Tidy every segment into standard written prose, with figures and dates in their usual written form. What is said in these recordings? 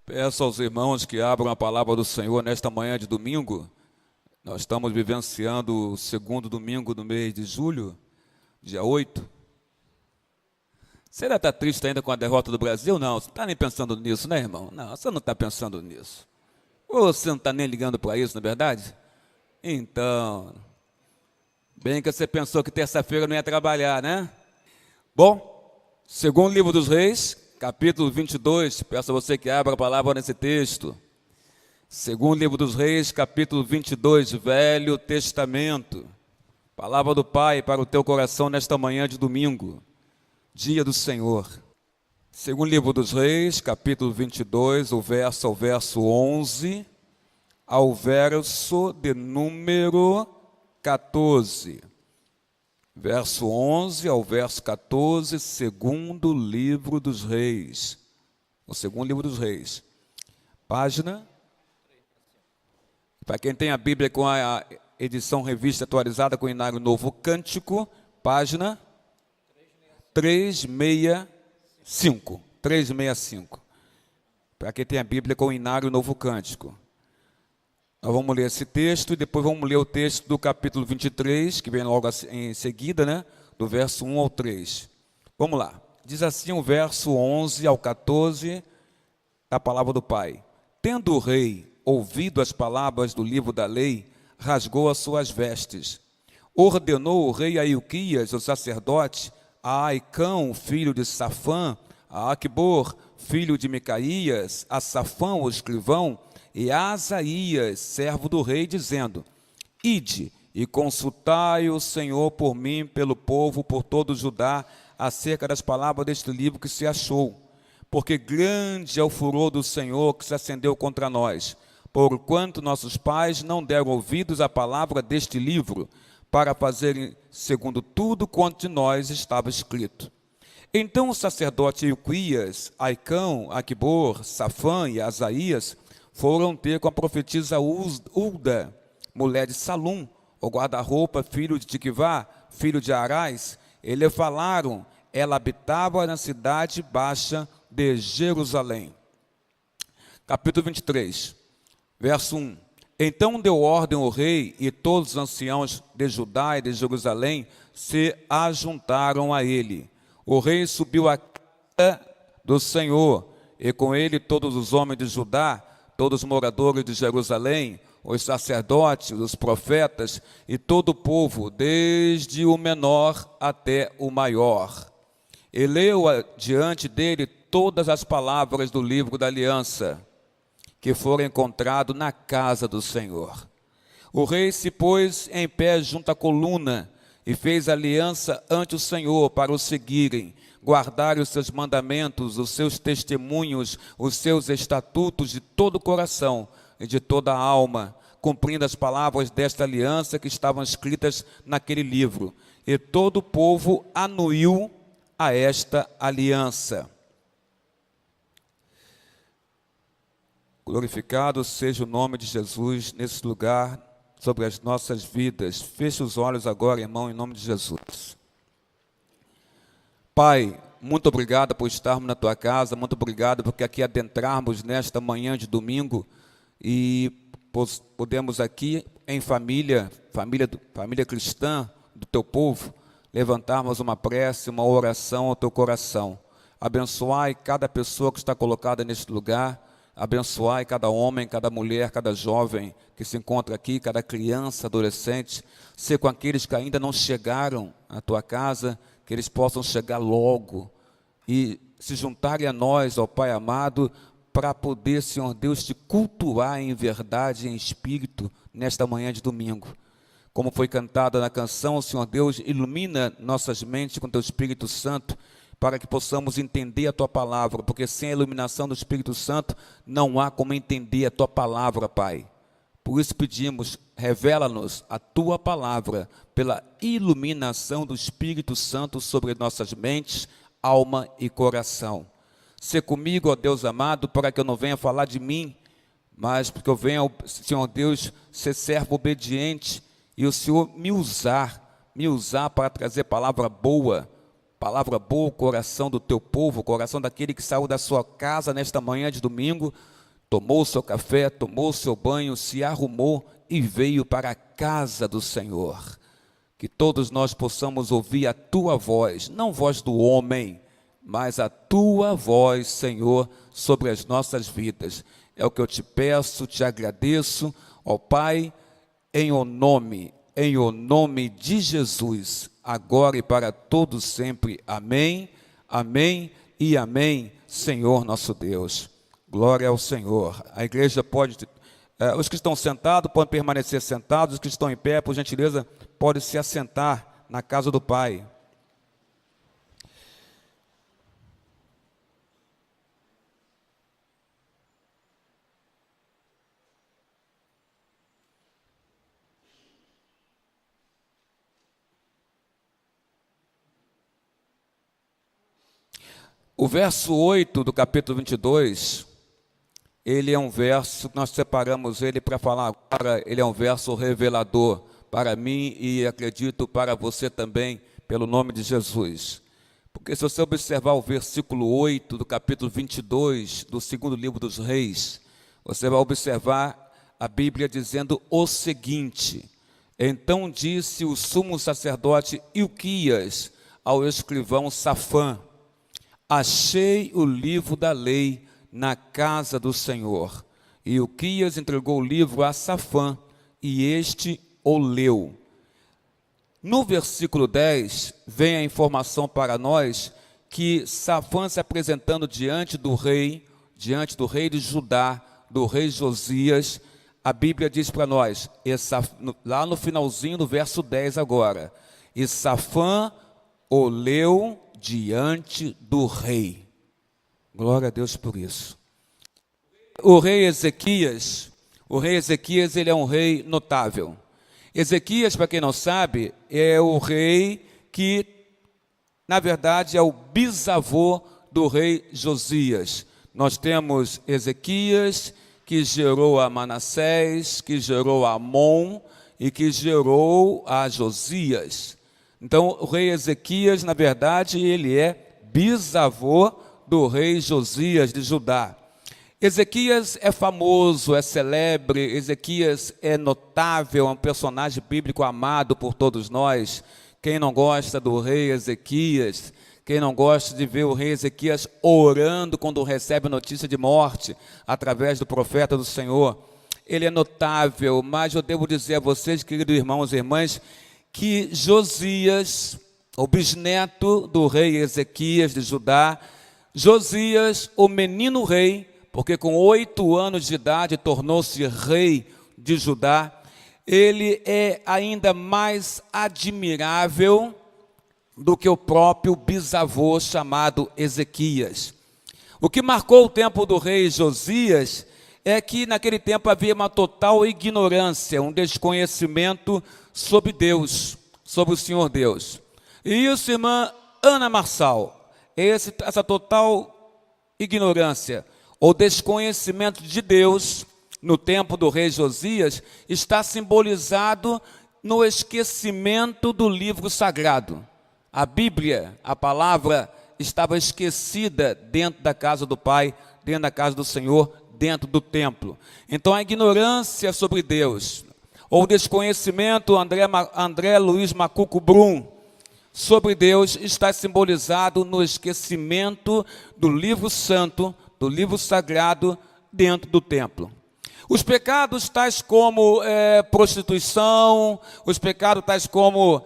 Peço aos irmãos que abram a palavra do Senhor nesta manhã de domingo. Nós estamos vivenciando o segundo domingo do mês de julho, dia 8. Você ainda está triste ainda com a derrota do Brasil? Não, você não está nem pensando nisso, né, irmão? Não, você não está pensando nisso. Ou você não está nem ligando para isso, não é verdade? Então, bem que você pensou que terça-feira não ia trabalhar, né? Bom, segundo livro dos Reis, capítulo 22, peço a você que abra a palavra nesse texto. Segundo livro dos Reis, capítulo 22, Velho Testamento. Palavra do Pai para o teu coração nesta manhã de domingo, dia do Senhor. Segundo livro dos Reis, capítulo 22, o verso 11, ao verso de número 14. Verso 11 ao verso 14, segundo livro dos Reis. O segundo livro dos Reis. Página. Para quem tem a Bíblia com a edição revista atualizada com o Inário Novo Cântico, página 365. 365. Para quem tem a Bíblia com o Inário Novo Cântico. Nós vamos ler esse texto e depois vamos ler o texto do capítulo 23, que vem logo em seguida, né? Do verso 1 ao 3. Vamos lá. Diz assim o verso 11 ao 14, a palavra do Pai. Tendo o rei ouvido as palavras do livro da lei, rasgou as suas vestes. Ordenou o rei a Ilquias, o sacerdote, a Aicão, filho de Safã, a Aquibor, filho de Micaías, a Safã, o escrivão, e a Asaías, servo do rei, dizendo: Ide e consultai o Senhor por mim, pelo povo, por todo o Judá, acerca das palavras deste livro que se achou. Porque grande é o furor do Senhor que se acendeu contra nós, porquanto nossos pais não deram ouvidos à palavra deste livro, para fazerem segundo tudo quanto de nós estava escrito. Então o sacerdote Ilquias, Aicão, Aquibor, Safã e Asaías foram ter com a profetisa Ulda, mulher de Salum, o guarda-roupa, filho de Tiquivá, filho de Arás. E lhe falaram, ela habitava na cidade baixa de Jerusalém. Capítulo 23, verso 1. Então deu ordem o rei, e todos os anciãos de Judá e de Jerusalém se ajuntaram a ele. O rei subiu à casa do Senhor, e com ele todos os homens de Judá, todos os moradores de Jerusalém, os sacerdotes, os profetas e todo o povo, desde o menor até o maior. E leu diante dele todas as palavras do livro da aliança, que foram encontradas na casa do Senhor. O rei se pôs em pé junto à coluna e fez aliança ante o Senhor para o seguirem, guardarem os seus mandamentos, os seus testemunhos, os seus estatutos de todo o coração e de toda a alma, cumprindo as palavras desta aliança que estavam escritas naquele livro. E todo o povo anuiu a esta aliança. Glorificado seja o nome de Jesus nesse lugar, sobre as nossas vidas. Feche os olhos agora, irmão, em nome de Jesus. Pai, muito obrigado por estarmos na Tua casa, muito obrigado porque aqui adentrarmos nesta manhã de domingo e podemos aqui em família cristã do Teu povo, levantarmos uma prece, uma oração ao Teu coração. Abençoai cada pessoa que está colocada neste lugar, abençoai cada homem, cada mulher, cada jovem que se encontra aqui, cada criança, adolescente, ser com aqueles que ainda não chegaram à Tua casa, que eles possam chegar logo e se juntarem a nós, ó Pai amado, para poder, Senhor Deus, te cultuar em verdade e em espírito nesta manhã de domingo. Como foi cantada na canção, Senhor Deus, ilumina nossas mentes com Teu Espírito Santo, para que possamos entender a Tua palavra, porque sem a iluminação do Espírito Santo, não há como entender a Tua palavra, Pai. Por isso pedimos, revela-nos a Tua palavra, pela iluminação do Espírito Santo sobre nossas mentes, alma e coração. Sê comigo, ó Deus amado, para que eu não venha falar de mim, mas porque eu venha, Senhor Deus, ser servo obediente, e o Senhor me usar para trazer palavra boa ao coração do Teu povo, o coração daquele que saiu da sua casa nesta manhã de domingo, tomou o seu café, tomou o seu banho, se arrumou e veio para a casa do Senhor. Que todos nós possamos ouvir a tua voz, não voz do homem, mas a tua voz, Senhor, sobre as nossas vidas. É o que eu te peço, te agradeço, ó Pai, em o nome de Jesus, agora e para todos sempre. Amém, amém e amém, Senhor nosso Deus. Glória ao Senhor. A igreja pode, os que estão sentados podem permanecer sentados, os que estão em pé, por gentileza, podem se assentar na casa do Pai. O verso 8 do capítulo 22, ele é um verso que nós separamos ele para falar agora, ele é um verso revelador para mim e acredito para você também, pelo nome de Jesus. Porque se você observar o versículo 8 do capítulo 22 do segundo livro dos Reis, você vai observar a Bíblia dizendo o seguinte: então disse o sumo sacerdote Ilquias ao escrivão Safã: achei o livro da lei na casa do Senhor. E Ilquias entregou o livro a Safã, e este o leu. No versículo 10, vem a informação para nós que Safã se apresentando diante do rei de Judá, do rei Josias, a Bíblia diz para nós, lá no finalzinho do verso 10 agora, e Safã o leu diante do rei. Glória a Deus por isso. O rei Ezequias, ele é um rei notável. Ezequias, para quem não sabe, é o rei que, na verdade, é o bisavô do rei Josias. Nós temos Ezequias, que gerou a Manassés, que gerou a Amon e que gerou a Josias. Então, o rei Ezequias, na verdade, ele é bisavô do rei Josias de Judá. Ezequias é famoso, é celebre, Ezequias é notável, é um personagem bíblico amado por todos nós. Quem não gosta do rei Ezequias, quem não gosta de ver o rei Ezequias orando quando recebe notícia de morte, através do profeta do Senhor, ele é notável, mas eu devo dizer a vocês, queridos irmãos e irmãs, que Josias, o bisneto do rei Ezequias de Judá, Josias, o menino rei, porque com 8 anos de idade tornou-se rei de Judá, ele é ainda mais admirável do que o próprio bisavô chamado Ezequias. O que marcou o tempo do rei Josias é que naquele tempo havia uma total ignorância, um desconhecimento sobre Deus, sobre o Senhor Deus. E isso, irmã Ana Marçal, essa total ignorância, ou desconhecimento de Deus, no tempo do rei Josias, está simbolizado no esquecimento do livro sagrado. A Bíblia, a palavra, estava esquecida dentro da casa do Pai, dentro da casa do Senhor, dentro do templo. Então a ignorância sobre Deus, ou desconhecimento, André Luiz Macuco Brum, sobre Deus, está simbolizado no esquecimento do livro santo, do livro sagrado, dentro do templo. Os pecados tais como prostituição, os pecados tais como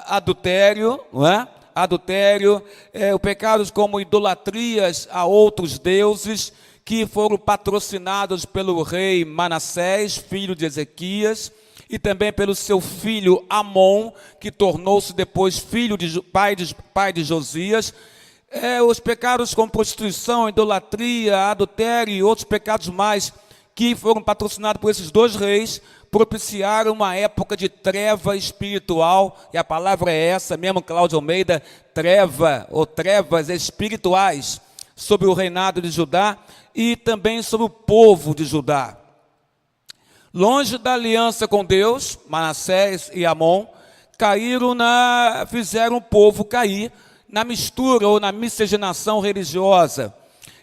adultério, não é? Adultério, pecados como idolatrias a outros deuses, que foram patrocinados pelo rei Manassés, filho de Ezequias, e também pelo seu filho Amon, que tornou-se depois filho de pai de Josias. Os pecados como prostituição, idolatria, adultério e outros pecados mais, que foram patrocinados por esses dois reis, propiciaram uma época de treva espiritual, e a palavra é essa mesmo, Cláudio Almeida, treva ou trevas espirituais, sobre o reinado de Judá e também sobre o povo de Judá. Longe da aliança com Deus, Manassés e Amon, fizeram o povo cair na mistura ou na miscigenação religiosa.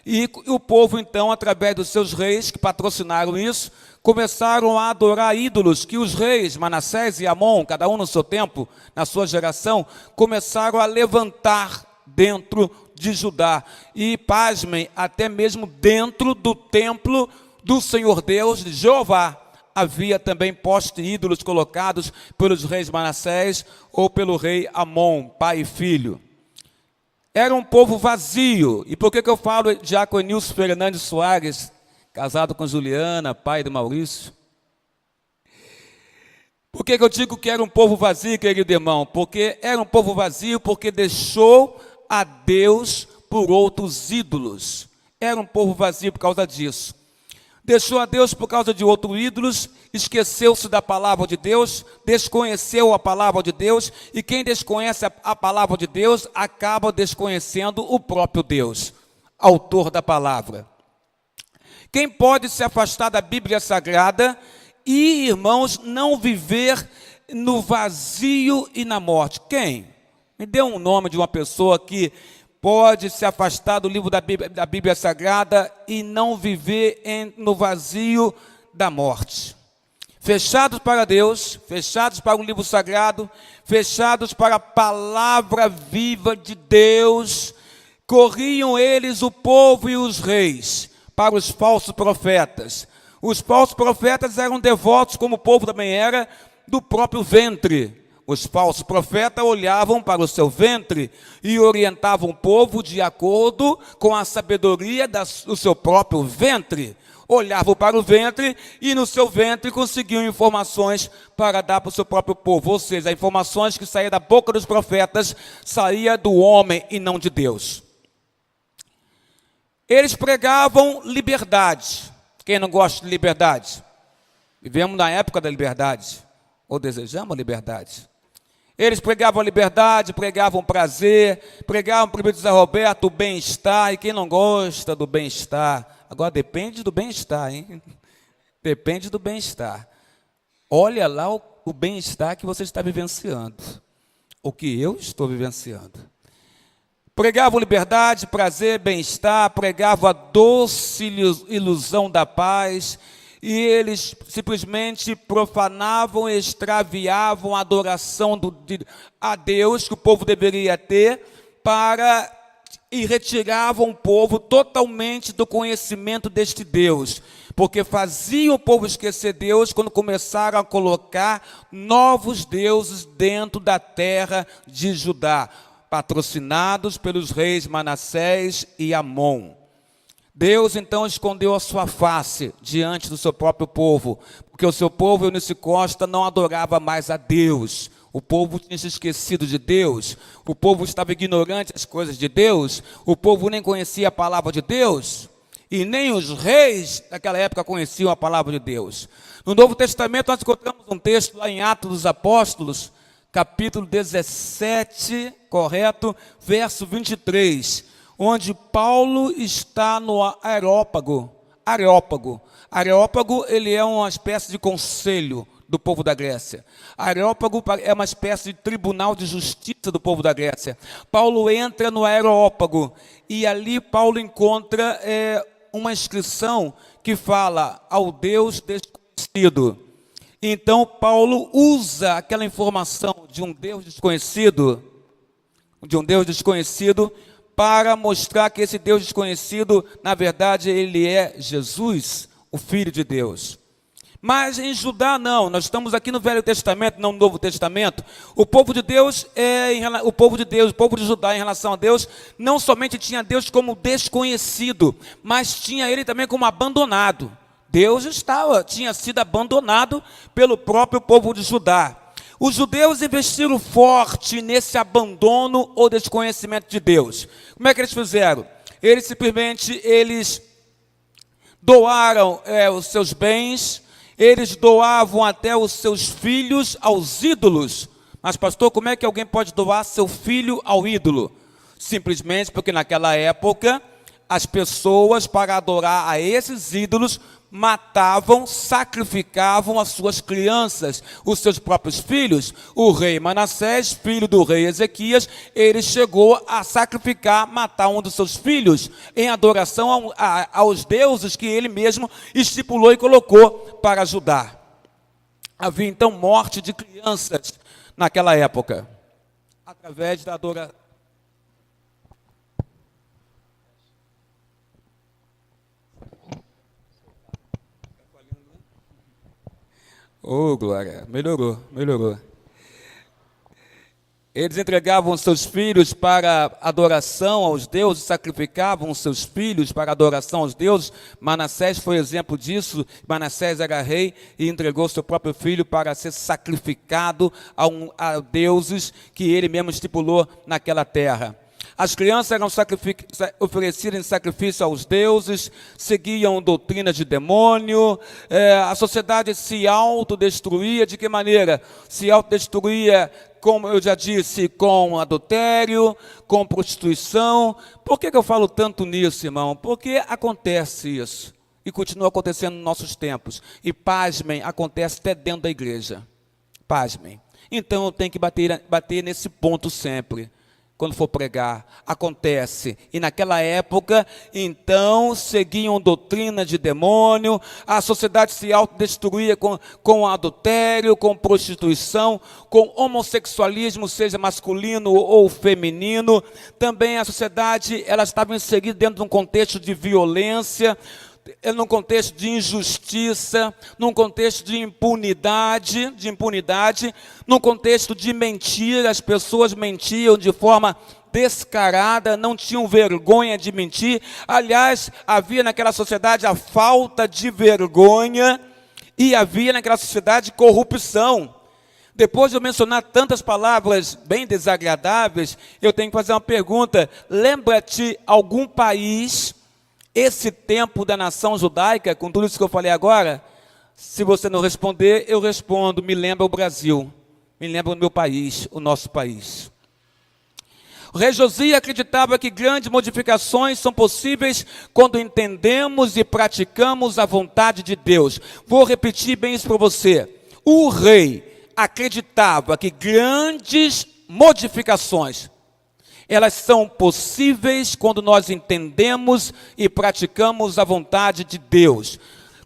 E o povo, então, através dos seus reis, que patrocinaram isso, começaram a adorar ídolos que os reis, Manassés e Amon, cada um no seu tempo, na sua geração, começaram a levantar dentro de Judá. E, pasmem, até mesmo dentro do templo do Senhor Deus, de Jeová, havia também postes ídolos colocados pelos reis Manassés ou pelo rei Amon, pai e filho. Era um povo vazio. E por que eu falo de Diaconilson Fernandes Soares, casado com Juliana, pai do Maurício? Por que eu digo que era um povo vazio, querido irmão? Porque era um povo vazio porque deixou a Deus por outros ídolos. Era um povo vazio por causa disso. Deixou a Deus por causa de outros ídolos, esqueceu-se da palavra de Deus, desconheceu a palavra de Deus, e quem desconhece a palavra de Deus, acaba desconhecendo o próprio Deus, autor da palavra. Quem pode se afastar da Bíblia Sagrada e, irmãos, não viver no vazio e na morte? Quem? Me dê um nome de uma pessoa que pode se afastar do livro da Bíblia Sagrada e não viver no vazio da morte. Fechados para Deus, fechados para o livro sagrado, fechados para a palavra viva de Deus, corriam eles, o povo e os reis, para os falsos profetas. Os falsos profetas eram devotos, como o povo também era, do próprio ventre. Os falsos profetas olhavam para o seu ventre e orientavam o povo de acordo com a sabedoria do seu próprio ventre. Olhavam para o ventre e no seu ventre conseguiam informações para dar para o seu próprio povo. Ou seja, as informações que saíam da boca dos profetas saíam do homem e não de Deus. Eles pregavam liberdade. Quem não gosta de liberdade? Vivemos na época da liberdade. Ou desejamos a liberdade. Eles pregavam a liberdade, pregavam prazer, pregavam para o José Roberto o bem-estar, e quem não gosta do bem-estar? Agora depende do bem-estar, hein? Depende do bem-estar. Olha lá o bem-estar que você está vivenciando, o que eu estou vivenciando. Pregavam liberdade, prazer, bem-estar, pregavam a doce ilusão da paz, e eles simplesmente profanavam e extraviavam a adoração a Deus que o povo deveria ter, e retiravam o povo totalmente do conhecimento deste Deus, porque faziam o povo esquecer Deus quando começaram a colocar novos deuses dentro da terra de Judá, patrocinados pelos reis Manassés e Amon. Deus então escondeu a sua face diante do seu próprio povo, porque o seu povo, Eunice Costa, não adorava mais a Deus. O povo tinha se esquecido de Deus, o povo estava ignorante das coisas de Deus, o povo nem conhecia a palavra de Deus, e nem os reis daquela época conheciam a palavra de Deus. No Novo Testamento nós encontramos um texto lá em Atos dos Apóstolos, capítulo 17, correto, verso 23, onde Paulo está no Areópago. Areópago, ele é uma espécie de conselho do povo da Grécia. Areópago é uma espécie de tribunal de justiça do povo da Grécia. Paulo entra no Areópago e ali Paulo encontra uma inscrição que fala ao Deus desconhecido. Então Paulo usa aquela informação de um Deus desconhecido, para mostrar que esse Deus desconhecido, na verdade, ele é Jesus, o Filho de Deus. Mas em Judá não, nós estamos aqui no Velho Testamento, não no Novo Testamento. O povo de Deus, o povo de Judá em relação a Deus, não somente tinha Deus como desconhecido, mas tinha ele também como abandonado. Deus tinha sido abandonado pelo próprio povo de Judá. Os judeus investiram forte nesse abandono ou desconhecimento de Deus. Como é que eles fizeram? Eles simplesmente doaram os seus bens, eles doavam até os seus filhos aos ídolos. Mas pastor, como é que alguém pode doar seu filho ao ídolo? Simplesmente porque naquela época as pessoas, para adorar a esses ídolos, matavam, sacrificavam as suas crianças, os seus próprios filhos. O rei Manassés, filho do rei Ezequias, ele chegou a sacrificar, matar um dos seus filhos, em adoração aos deuses que ele mesmo estipulou e colocou para Judá. Havia então morte de crianças naquela época, através da adoração. Oh, glória, melhorou. Eles entregavam seus filhos para adoração aos deuses, sacrificavam seus filhos para adoração aos deuses. Manassés foi exemplo disso. Manassés era rei e entregou seu próprio filho para ser sacrificado a deuses que ele mesmo estipulou naquela terra. As crianças eram oferecidas em sacrifício aos deuses, seguiam doutrinas de demônio, a sociedade se autodestruía. De que maneira? Se autodestruía, como eu já disse, com adultério, com prostituição. Por que eu falo tanto nisso, irmão? Porque acontece isso, e continua acontecendo nos nossos tempos. E pasmem, acontece até dentro da igreja. Pasmem. Então eu tenho que bater nesse ponto sempre. Quando for pregar, acontece. E naquela época, então, seguiam doutrina de demônio, a sociedade se autodestruía com adultério, com prostituição, com homossexualismo, seja masculino ou feminino. Também a sociedade, ela estava inserida dentro de um contexto de violência, num contexto de injustiça, num contexto de impunidade, num contexto de mentira. As pessoas mentiam de forma descarada, não tinham vergonha de mentir. Aliás, havia naquela sociedade a falta de vergonha e havia naquela sociedade corrupção. Depois de eu mencionar tantas palavras bem desagradáveis, eu tenho que fazer uma pergunta. Lembra-te algum país, esse tempo da nação judaica, com tudo isso que eu falei agora? Se você não responder, eu respondo. Me lembra o Brasil, me lembra o meu país, o nosso país. O rei Josias acreditava que grandes modificações são possíveis quando entendemos e praticamos a vontade de Deus. Vou repetir bem isso para você. O rei acreditava que grandes modificações, elas são possíveis quando nós entendemos e praticamos a vontade de Deus.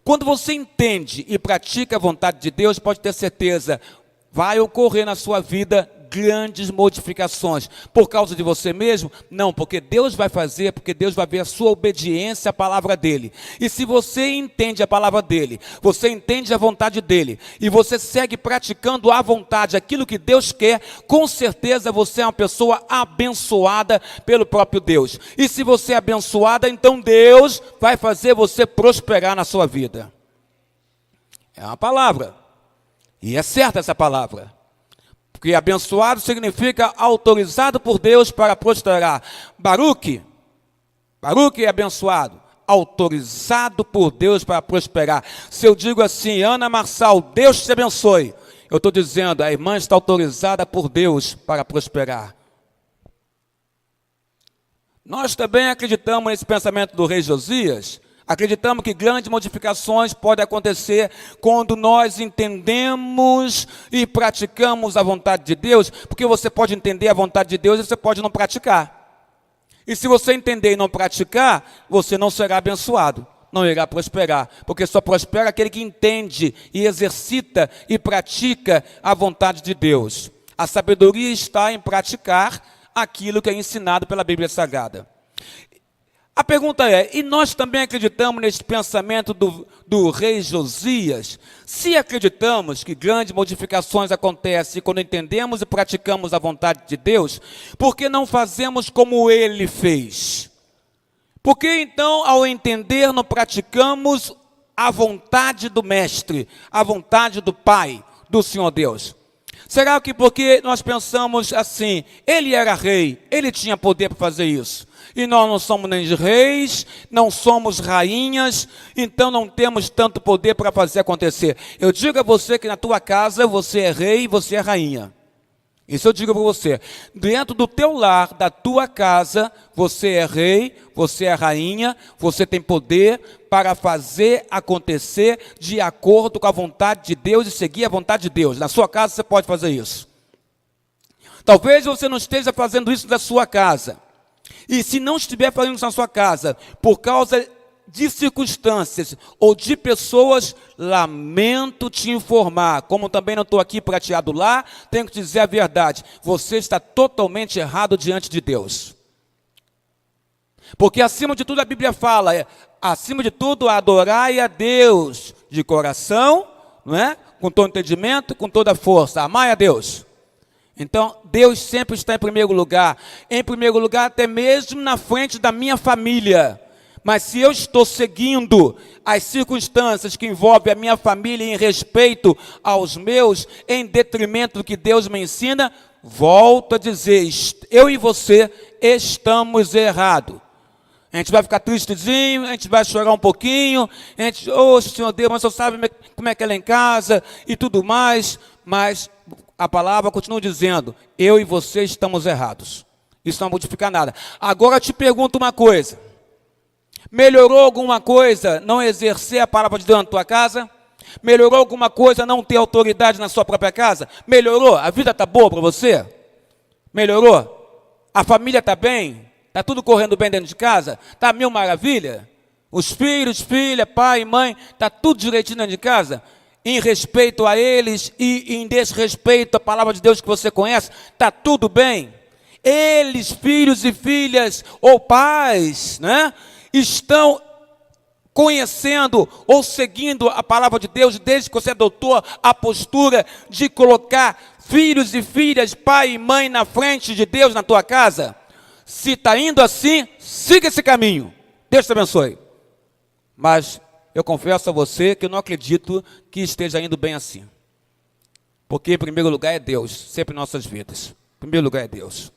Quando você entende e pratica a vontade de Deus, pode ter certeza, vai ocorrer na sua vida grandes modificações. Por causa de você mesmo? Não, porque Deus vai fazer, porque Deus vai ver a sua obediência à palavra dele. E se você entende a palavra dele, você entende a vontade dele, e você segue praticando a vontade, aquilo que Deus quer, com certeza você é uma pessoa abençoada pelo próprio Deus. E se você é abençoada, então Deus vai fazer você prosperar na sua vida. É uma palavra, e é certa essa palavra. Porque abençoado significa autorizado por Deus para prosperar. Baruque é abençoado, autorizado por Deus para prosperar. Se eu digo assim, Ana Marçal, Deus te abençoe, eu estou dizendo, a irmã está autorizada por Deus para prosperar. Nós também acreditamos nesse pensamento do rei Josias. Acreditamos que grandes modificações podem acontecer quando nós entendemos e praticamos a vontade de Deus, porque você pode entender a vontade de Deus e você pode não praticar. E se você entender e não praticar, você não será abençoado, não irá prosperar, porque só prospera aquele que entende e exercita e pratica a vontade de Deus. A sabedoria está em praticar aquilo que é ensinado pela Bíblia Sagrada. A pergunta é, e nós também acreditamos nesse pensamento do rei Josias? Se acreditamos que grandes modificações acontecem quando entendemos e praticamos a vontade de Deus, por que não fazemos como ele fez? Por que então, ao entender, não praticamos a vontade do Mestre, a vontade do Pai, do Senhor Deus? Será que porque nós pensamos assim, ele era rei, ele tinha poder para fazer isso? E nós não somos nem reis, não somos rainhas, então não temos tanto poder para fazer acontecer. Eu digo a você que na tua casa você é rei e você é rainha. Isso eu digo para você. Dentro do teu lar, da tua casa, você é rei, você é rainha, você tem poder para fazer acontecer de acordo com a vontade de Deus e seguir a vontade de Deus. Na sua casa você pode fazer isso. Talvez você não esteja fazendo isso na sua casa. E se não estiver fazendo isso na sua casa, por causa de circunstâncias ou de pessoas, lamento te informar, como também não estou aqui para te adular, tenho que te dizer a verdade, você está totalmente errado diante de Deus. Porque acima de tudo a Bíblia fala, acima de tudo adorai a Deus de coração, não é? Com todo entendimento, com toda força, amai a Deus. Então, Deus sempre está em primeiro lugar até mesmo na frente da minha família. Mas se eu estou seguindo as circunstâncias que envolvem a minha família em respeito aos meus, em detrimento do que Deus me ensina, volto a dizer, eu e você estamos errados. A gente vai ficar tristezinho, a gente vai chorar um pouquinho, a gente, Senhor Deus, mas você sabe como é que ela é em casa e tudo mais, mas a palavra continua dizendo, eu e você estamos errados. Isso não modifica nada. Agora eu te pergunto uma coisa. Melhorou alguma coisa não exercer a palavra de Deus na tua casa? Melhorou alguma coisa não ter autoridade na sua própria casa? Melhorou? A vida está boa para você? Melhorou? A família está bem? Está tudo correndo bem dentro de casa? Está mil maravilha? Os filhos, filha, pai, mãe, está tudo direitinho dentro de casa? Em respeito a eles e em desrespeito à palavra de Deus que você conhece, está tudo bem? Eles, filhos e filhas, ou pais, né? Estão conhecendo ou seguindo a palavra de Deus, desde que você adotou a postura de colocar filhos e filhas, pai e mãe na frente de Deus na tua casa? Se está indo assim, siga esse caminho. Deus te abençoe. Mas eu confesso a você que eu não acredito que esteja indo bem assim. Porque em primeiro lugar é Deus, sempre em nossas vidas. Em primeiro lugar é Deus.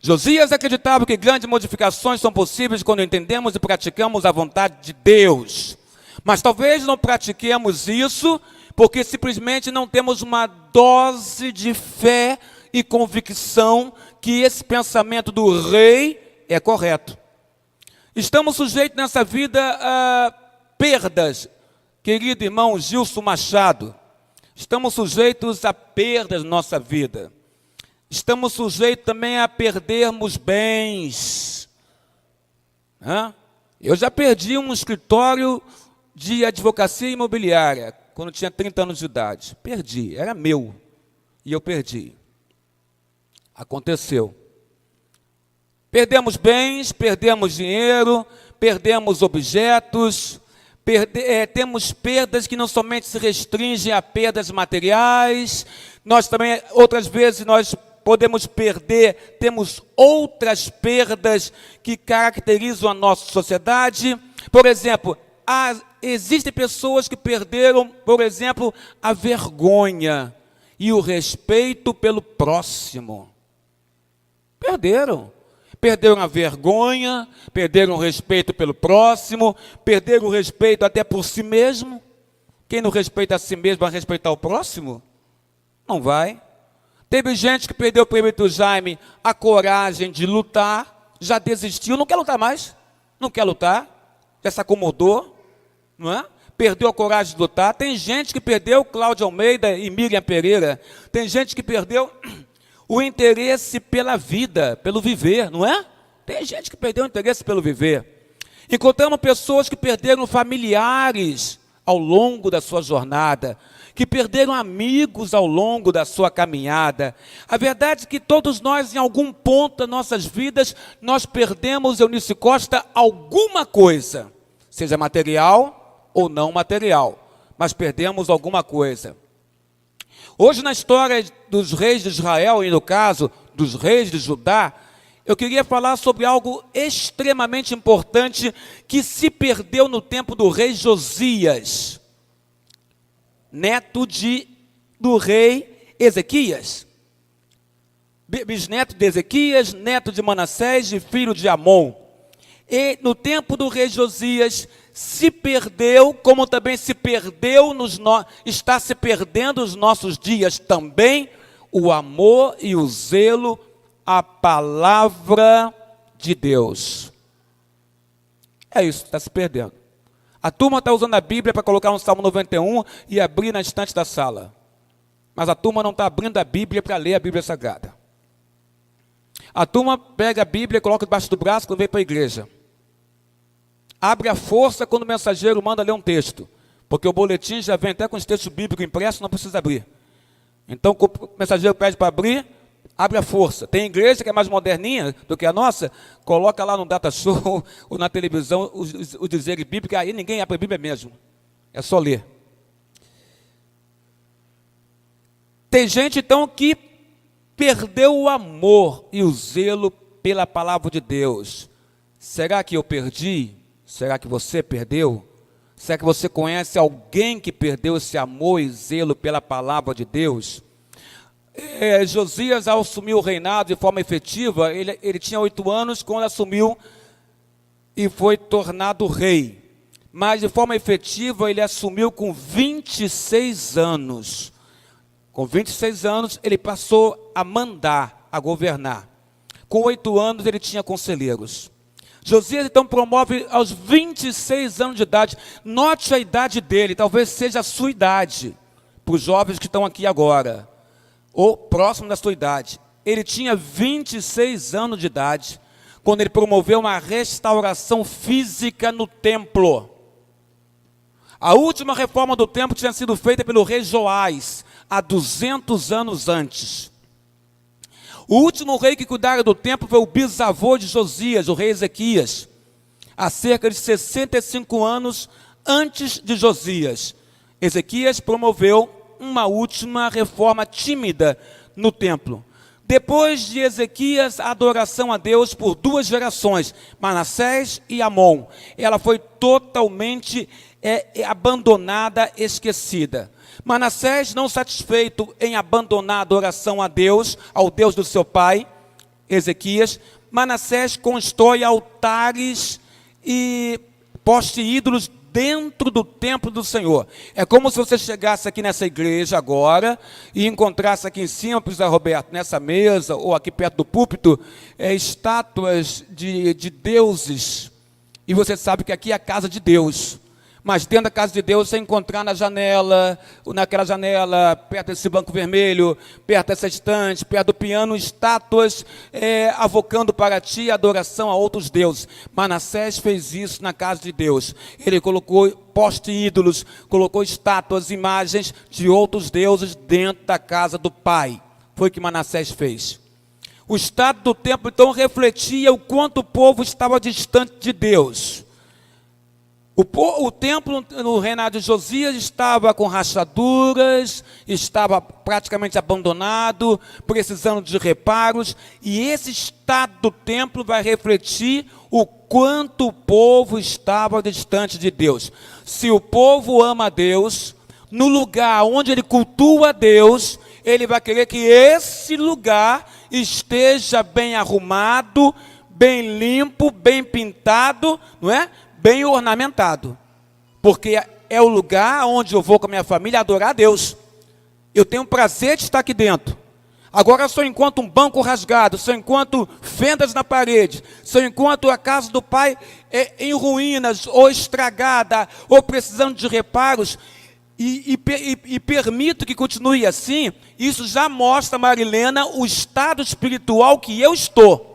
Josias acreditava que grandes modificações são possíveis quando entendemos e praticamos a vontade de Deus. Mas talvez não pratiquemos isso porque simplesmente não temos uma dose de fé e convicção que esse pensamento do rei é correto. Estamos sujeitos nessa vida a perdas, querido irmão Gilson Machado. Estamos sujeitos a perdas na nossa vida. Estamos sujeitos também a perdermos bens. Eu já perdi um escritório de advocacia imobiliária, quando tinha 30 anos de idade. Perdi, era meu, e eu perdi. Aconteceu. Perdemos bens, perdemos dinheiro, perdemos objetos, temos perdas que não somente se restringem a perdas materiais, nós também, outras vezes, nós podemos perder, temos outras perdas que caracterizam a nossa sociedade. Por exemplo, existem pessoas que perderam, por exemplo, a vergonha e o respeito pelo próximo. Perderam a vergonha, perderam o respeito pelo próximo, perderam o respeito até por si mesmo. Quem não respeita a si mesmo vai respeitar o próximo? Não vai. Teve gente que perdeu o prefeito Jaime a coragem de lutar, já desistiu, não quer lutar mais, não quer lutar, já se acomodou, não é? Perdeu a coragem de lutar. Tem gente que perdeu Cláudio Almeida e Miriam Pereira, tem gente que perdeu o interesse pela vida, pelo viver, não é? Tem gente que perdeu o interesse pelo viver. Encontramos pessoas que perderam familiares ao longo da sua jornada, que perderam amigos ao longo da sua caminhada. A verdade é que todos nós, em algum ponto das nossas vidas, nós perdemos, Eunice Costa, alguma coisa, seja material ou não material, mas perdemos alguma coisa. Hoje, na história dos reis de Israel, e no caso dos reis de Judá, eu queria falar sobre algo extremamente importante que se perdeu no tempo do rei Josias, neto do rei Ezequias, bisneto de Ezequias, neto de Manassés e filho de Amon. E no tempo do rei Josias se perdeu, como também se perdeu está se perdendo nos nossos dias também, o amor e o zelo à palavra de Deus. É isso, está se perdendo. A turma está usando a Bíblia para colocar no Salmo 91 e abrir na estante da sala. Mas a turma não está abrindo a Bíblia para ler a Bíblia Sagrada. A turma pega a Bíblia e coloca debaixo do braço quando vem para a igreja. Abre a força quando o mensageiro manda ler um texto. Porque o boletim já vem até com os textos bíblicos impressos, não precisa abrir. Então, o mensageiro pede para abrir, abre a força. Tem igreja que é mais moderninha do que a nossa, coloca lá no data show ou na televisão o dizer bíblico, aí ninguém abre a Bíblia mesmo. É só ler. Tem gente, então, que perdeu o amor e o zelo pela palavra de Deus. Será que eu perdi? Será que você perdeu? Será que você conhece alguém que perdeu esse amor e zelo pela palavra de Deus? Josias, ao assumir o reinado de forma efetiva, ele tinha 8 anos quando assumiu e foi tornado rei. Mas de forma efetiva ele assumiu com 26 anos. Com 26 anos ele passou a mandar, a governar. Com 8 anos ele tinha conselheiros. Josias então promove aos 26 anos de idade. Note a idade dele, talvez seja a sua idade, para os jovens que estão aqui agora, ou próximo da sua idade. Ele tinha 26 anos de idade, quando ele promoveu uma restauração física no templo. A última reforma do templo tinha sido feita pelo rei Joás, há 200 anos antes. O último rei que cuidara do templo foi o bisavô de Josias, o rei Ezequias, há cerca de 65 anos antes de Josias. Ezequias promoveu uma última reforma tímida no templo. Depois de Ezequias, a adoração a Deus por 2 gerações, Manassés e Amon, ela foi totalmente abandonada, esquecida. Manassés, não satisfeito em abandonar a adoração a Deus, ao Deus do seu pai, Ezequias, Manassés constrói altares e poste ídolos dentro do templo do Senhor. É como se você chegasse aqui nessa igreja agora e encontrasse aqui em cima, José Roberto, nessa mesa ou aqui perto do púlpito, estátuas de deuses. E você sabe que aqui é a casa de Deus. Mas dentro da casa de Deus, você encontrar naquela janela, perto desse banco vermelho, perto dessa estante, perto do piano, estátuas avocando para ti a adoração a outros deuses. Manassés fez isso na casa de Deus. Ele colocou poste ídolos, colocou estátuas, imagens de outros deuses dentro da casa do pai. Foi o que Manassés fez. O estado do templo, então, refletia o quanto o povo estava distante de Deus. O templo no reinado de Josias estava com rachaduras, estava praticamente abandonado, precisando de reparos, e esse estado do templo vai refletir o quanto o povo estava distante de Deus. Se o povo ama a Deus, no lugar onde ele cultua a Deus, ele vai querer que esse lugar esteja bem arrumado, bem limpo, bem pintado, não é? Bem ornamentado, porque é o lugar onde eu vou com a minha família adorar a Deus. Eu tenho prazer de estar aqui dentro. Agora, se eu encontro um banco rasgado, se eu encontro fendas na parede, se eu encontro a casa do pai em ruínas, ou estragada, ou precisando de reparos, e permito que continue assim, isso já mostra, Marilena, o estado espiritual que eu estou.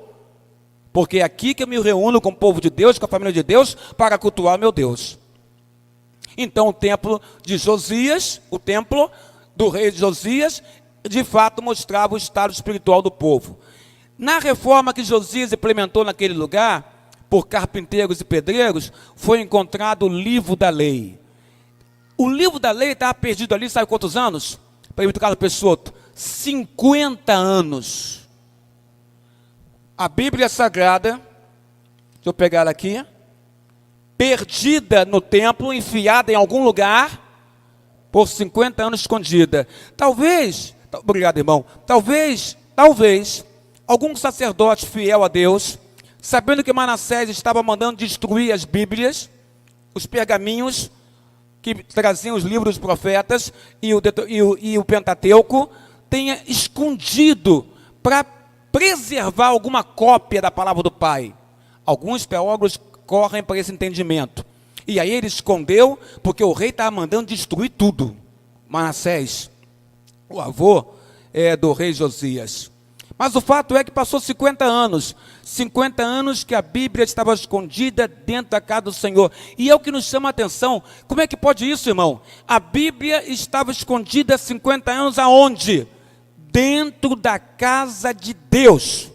Porque é aqui que eu me reúno com o povo de Deus, com a família de Deus, para cultuar meu Deus. Então o templo de Josias, o templo do rei Josias, de fato mostrava o estado espiritual do povo. Na reforma que Josias implementou naquele lugar, por carpinteiros e pedreiros, foi encontrado o livro da lei. O livro da lei estava perdido ali, sabe quantos anos? Pergunta Carlos Peixoto, 50 anos. A Bíblia Sagrada, deixa eu pegar ela aqui, perdida no templo, enfiada em algum lugar, por 50 anos escondida. Talvez, obrigado irmão, talvez, algum sacerdote fiel a Deus, sabendo que Manassés estava mandando destruir as Bíblias, os pergaminhos, que traziam os livros dos profetas e o Pentateuco, tenha escondido para preservar alguma cópia da palavra do Pai. Alguns teólogos correm para esse entendimento. E aí ele escondeu, porque o rei estava mandando destruir tudo. Manassés, o avô do rei Josias. Mas o fato é que passou 50 anos que a Bíblia estava escondida dentro da casa do Senhor. E é o que nos chama a atenção. Como é que pode isso, irmão? A Bíblia estava escondida há 50 anos aonde? Dentro da casa de Deus.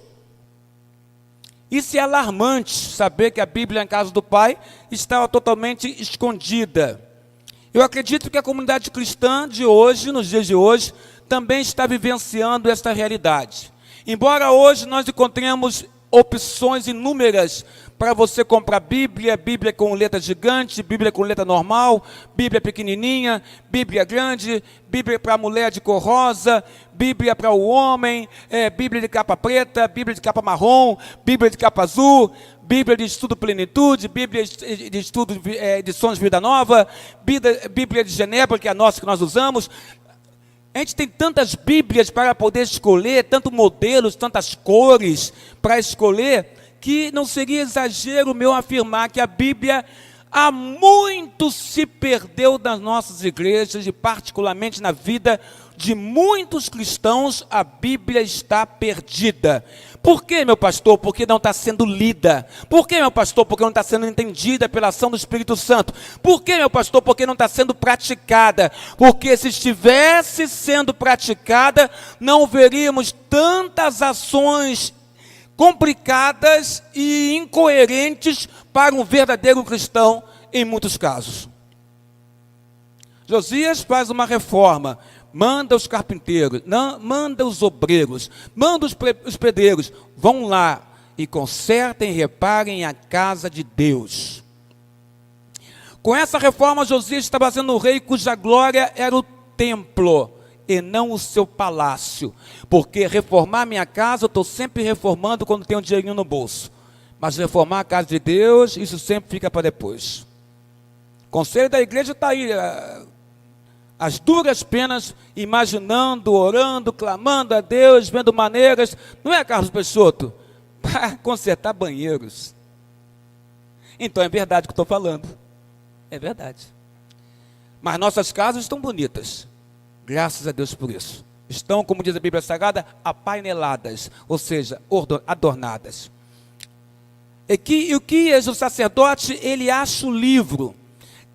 Isso é alarmante, saber que a Bíblia na casa do Pai estava totalmente escondida. Eu acredito que a comunidade cristã de hoje, nos dias de hoje, também está vivenciando esta realidade. Embora hoje nós encontremos opções inúmeras para você comprar Bíblia, Bíblia com letra gigante, Bíblia com letra normal, Bíblia pequenininha, Bíblia grande, Bíblia para a mulher de cor rosa, Bíblia para o homem, Bíblia de capa preta, Bíblia de capa marrom, Bíblia de capa azul, Bíblia de estudo plenitude, Bíblia de estudo edições Vida Nova, Bíblia de Genebra, que é a nossa que nós usamos. A gente tem tantas Bíblias para poder escolher, tantos modelos, tantas cores para escolher, que não seria exagero meu afirmar que a Bíblia há muito se perdeu das nossas igrejas e particularmente na vida de muitos cristãos, a Bíblia está perdida. Por quê, meu pastor? Porque não está sendo lida. Por quê, meu pastor? Porque não está sendo entendida pela ação do Espírito Santo. Por quê, meu pastor? Porque não está sendo praticada. Porque se estivesse sendo praticada, não veríamos tantas ações complicadas e incoerentes para um verdadeiro cristão em muitos casos. Josias faz uma reforma, manda os carpinteiros, manda os obreiros, manda os pedreiros, vão lá e consertem e reparem a casa de Deus. Com essa reforma, Josias estava sendo o rei cuja glória era o templo e não o seu palácio, porque reformar minha casa, eu estou sempre reformando quando tenho um dinheirinho no bolso, mas reformar a casa de Deus, isso sempre fica para depois. O conselho da igreja está aí, as duras penas, imaginando, orando, clamando a Deus, vendo maneiras, não é, Carlos Peixoto? Para consertar banheiros. Então é verdade o que estou falando, é verdade. Mas nossas casas estão bonitas, graças a Deus por isso. Estão, como diz a Bíblia Sagrada, apaineladas, ou seja, adornadas. E o que é o sacerdote? Ele acha o livro.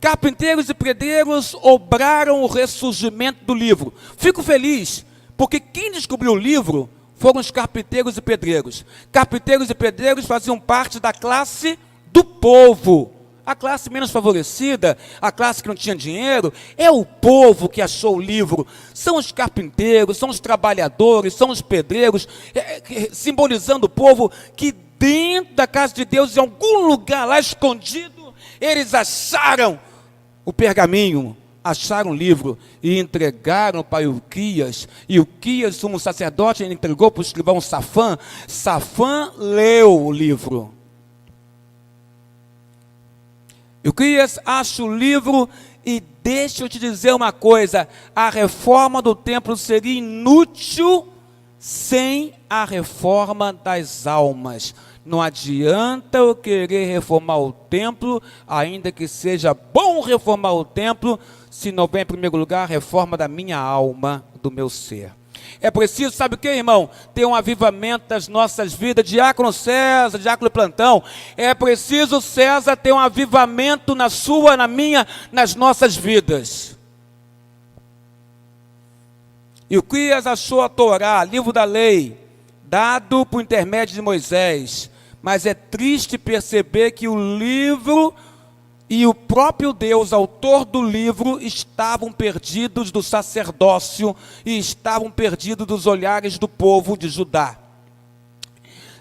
Carpinteiros e pedreiros obraram o ressurgimento do livro. Fico feliz, porque quem descobriu o livro foram os carpinteiros e pedreiros. Carpinteiros e pedreiros faziam parte da classe do povo. A classe menos favorecida, a classe que não tinha dinheiro, é o povo que achou o livro. São os carpinteiros, são os trabalhadores, são os pedreiros, simbolizando o povo que dentro da casa de Deus, em algum lugar lá escondido, eles acharam o pergaminho, acharam o livro e entregaram para Ilquias. Ilquias, sumo sacerdote, ele entregou para o escrivão Safã. Safã leu o livro. Ilquias acha o livro e deixa eu te dizer uma coisa, a reforma do templo seria inútil sem a reforma das almas. Não adianta eu querer reformar o templo, ainda que seja bom reformar o templo, se não vem em primeiro lugar a reforma da minha alma, do meu ser. É preciso, sabe o que, irmão? Ter um avivamento das nossas vidas. Diácono César, diácono Plantão, é preciso, César, ter um avivamento na sua, na minha, nas nossas vidas. Ilquias achou a Torá, livro da lei, dado por intermédio de Moisés, mas é triste perceber que o livro e o próprio Deus, autor do livro, estavam perdidos do sacerdócio e estavam perdidos dos olhares do povo de Judá.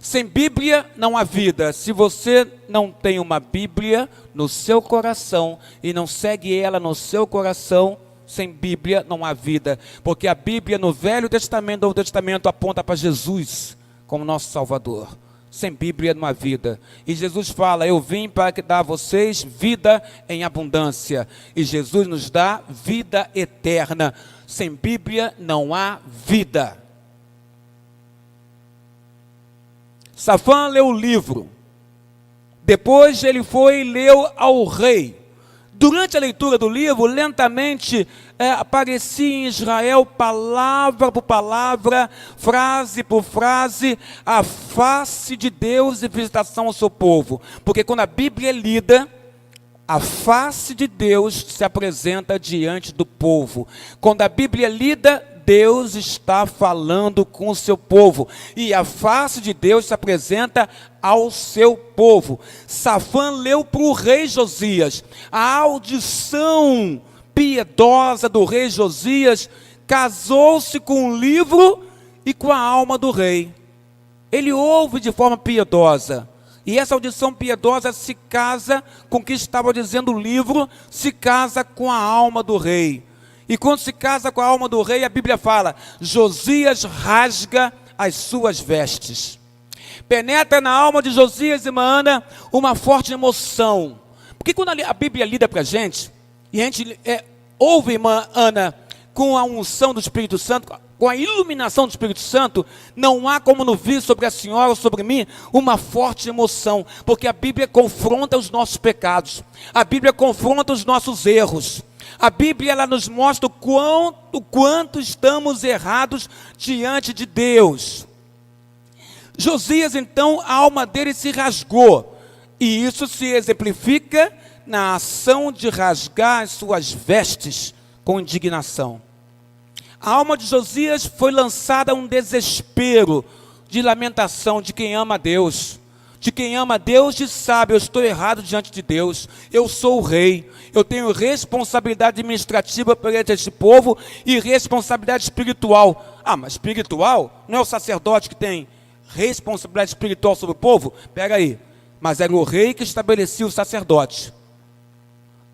Sem Bíblia não há vida. Se você não tem uma Bíblia no seu coração e não segue ela no seu coração, sem Bíblia não há vida, porque a Bíblia no Velho Testamento e Novo Testamento aponta para Jesus como nosso Salvador. sem Bíblia não há vida. E Jesus fala, eu vim para dar a vocês vida em abundância. E Jesus nos dá vida eterna. Sem Bíblia não há vida. Safã leu o livro. Depois ele foi e leu ao rei. Durante a leitura do livro, lentamente aparecia em Israel, palavra por palavra, frase por frase, a face de Deus e visitação ao seu povo. Porque quando a Bíblia é lida, a face de Deus se apresenta diante do povo. Quando a Bíblia é lida, Deus está falando com o seu povo. E a face de Deus se apresenta ao seu povo. Safã leu para o rei Josias. A audição piedosa do rei Josias casou-se com o livro e com a alma do rei. Ele ouve de forma piedosa. E essa audição piedosa se casa com o que estava dizendo o livro, se casa com a alma do rei. E quando se casa com a alma do rei, a Bíblia fala, Josias rasga as suas vestes. Penetra na alma de Josias e Ana uma forte emoção. Porque quando a Bíblia lida para a gente, e a gente ouve, irmã Ana, com a unção do Espírito Santo, com a iluminação do Espírito Santo, não há como não vir sobre a senhora ou sobre mim uma forte emoção, porque a Bíblia confronta os nossos pecados, a Bíblia confronta os nossos erros, a Bíblia ela nos mostra o quanto estamos errados diante de Deus. Josias então, a alma dele se rasgou, e isso se exemplifica na ação de rasgar as suas vestes com indignação. A alma de Josias foi lançada a um desespero de lamentação de quem ama a Deus. De quem ama a Deus e sabe, eu estou errado diante de Deus. Eu sou o rei. Eu tenho responsabilidade administrativa perante este povo e responsabilidade espiritual. Ah, mas espiritual? Não é o sacerdote que tem responsabilidade espiritual sobre o povo? Pega aí. Mas era o rei que estabelecia o sacerdote.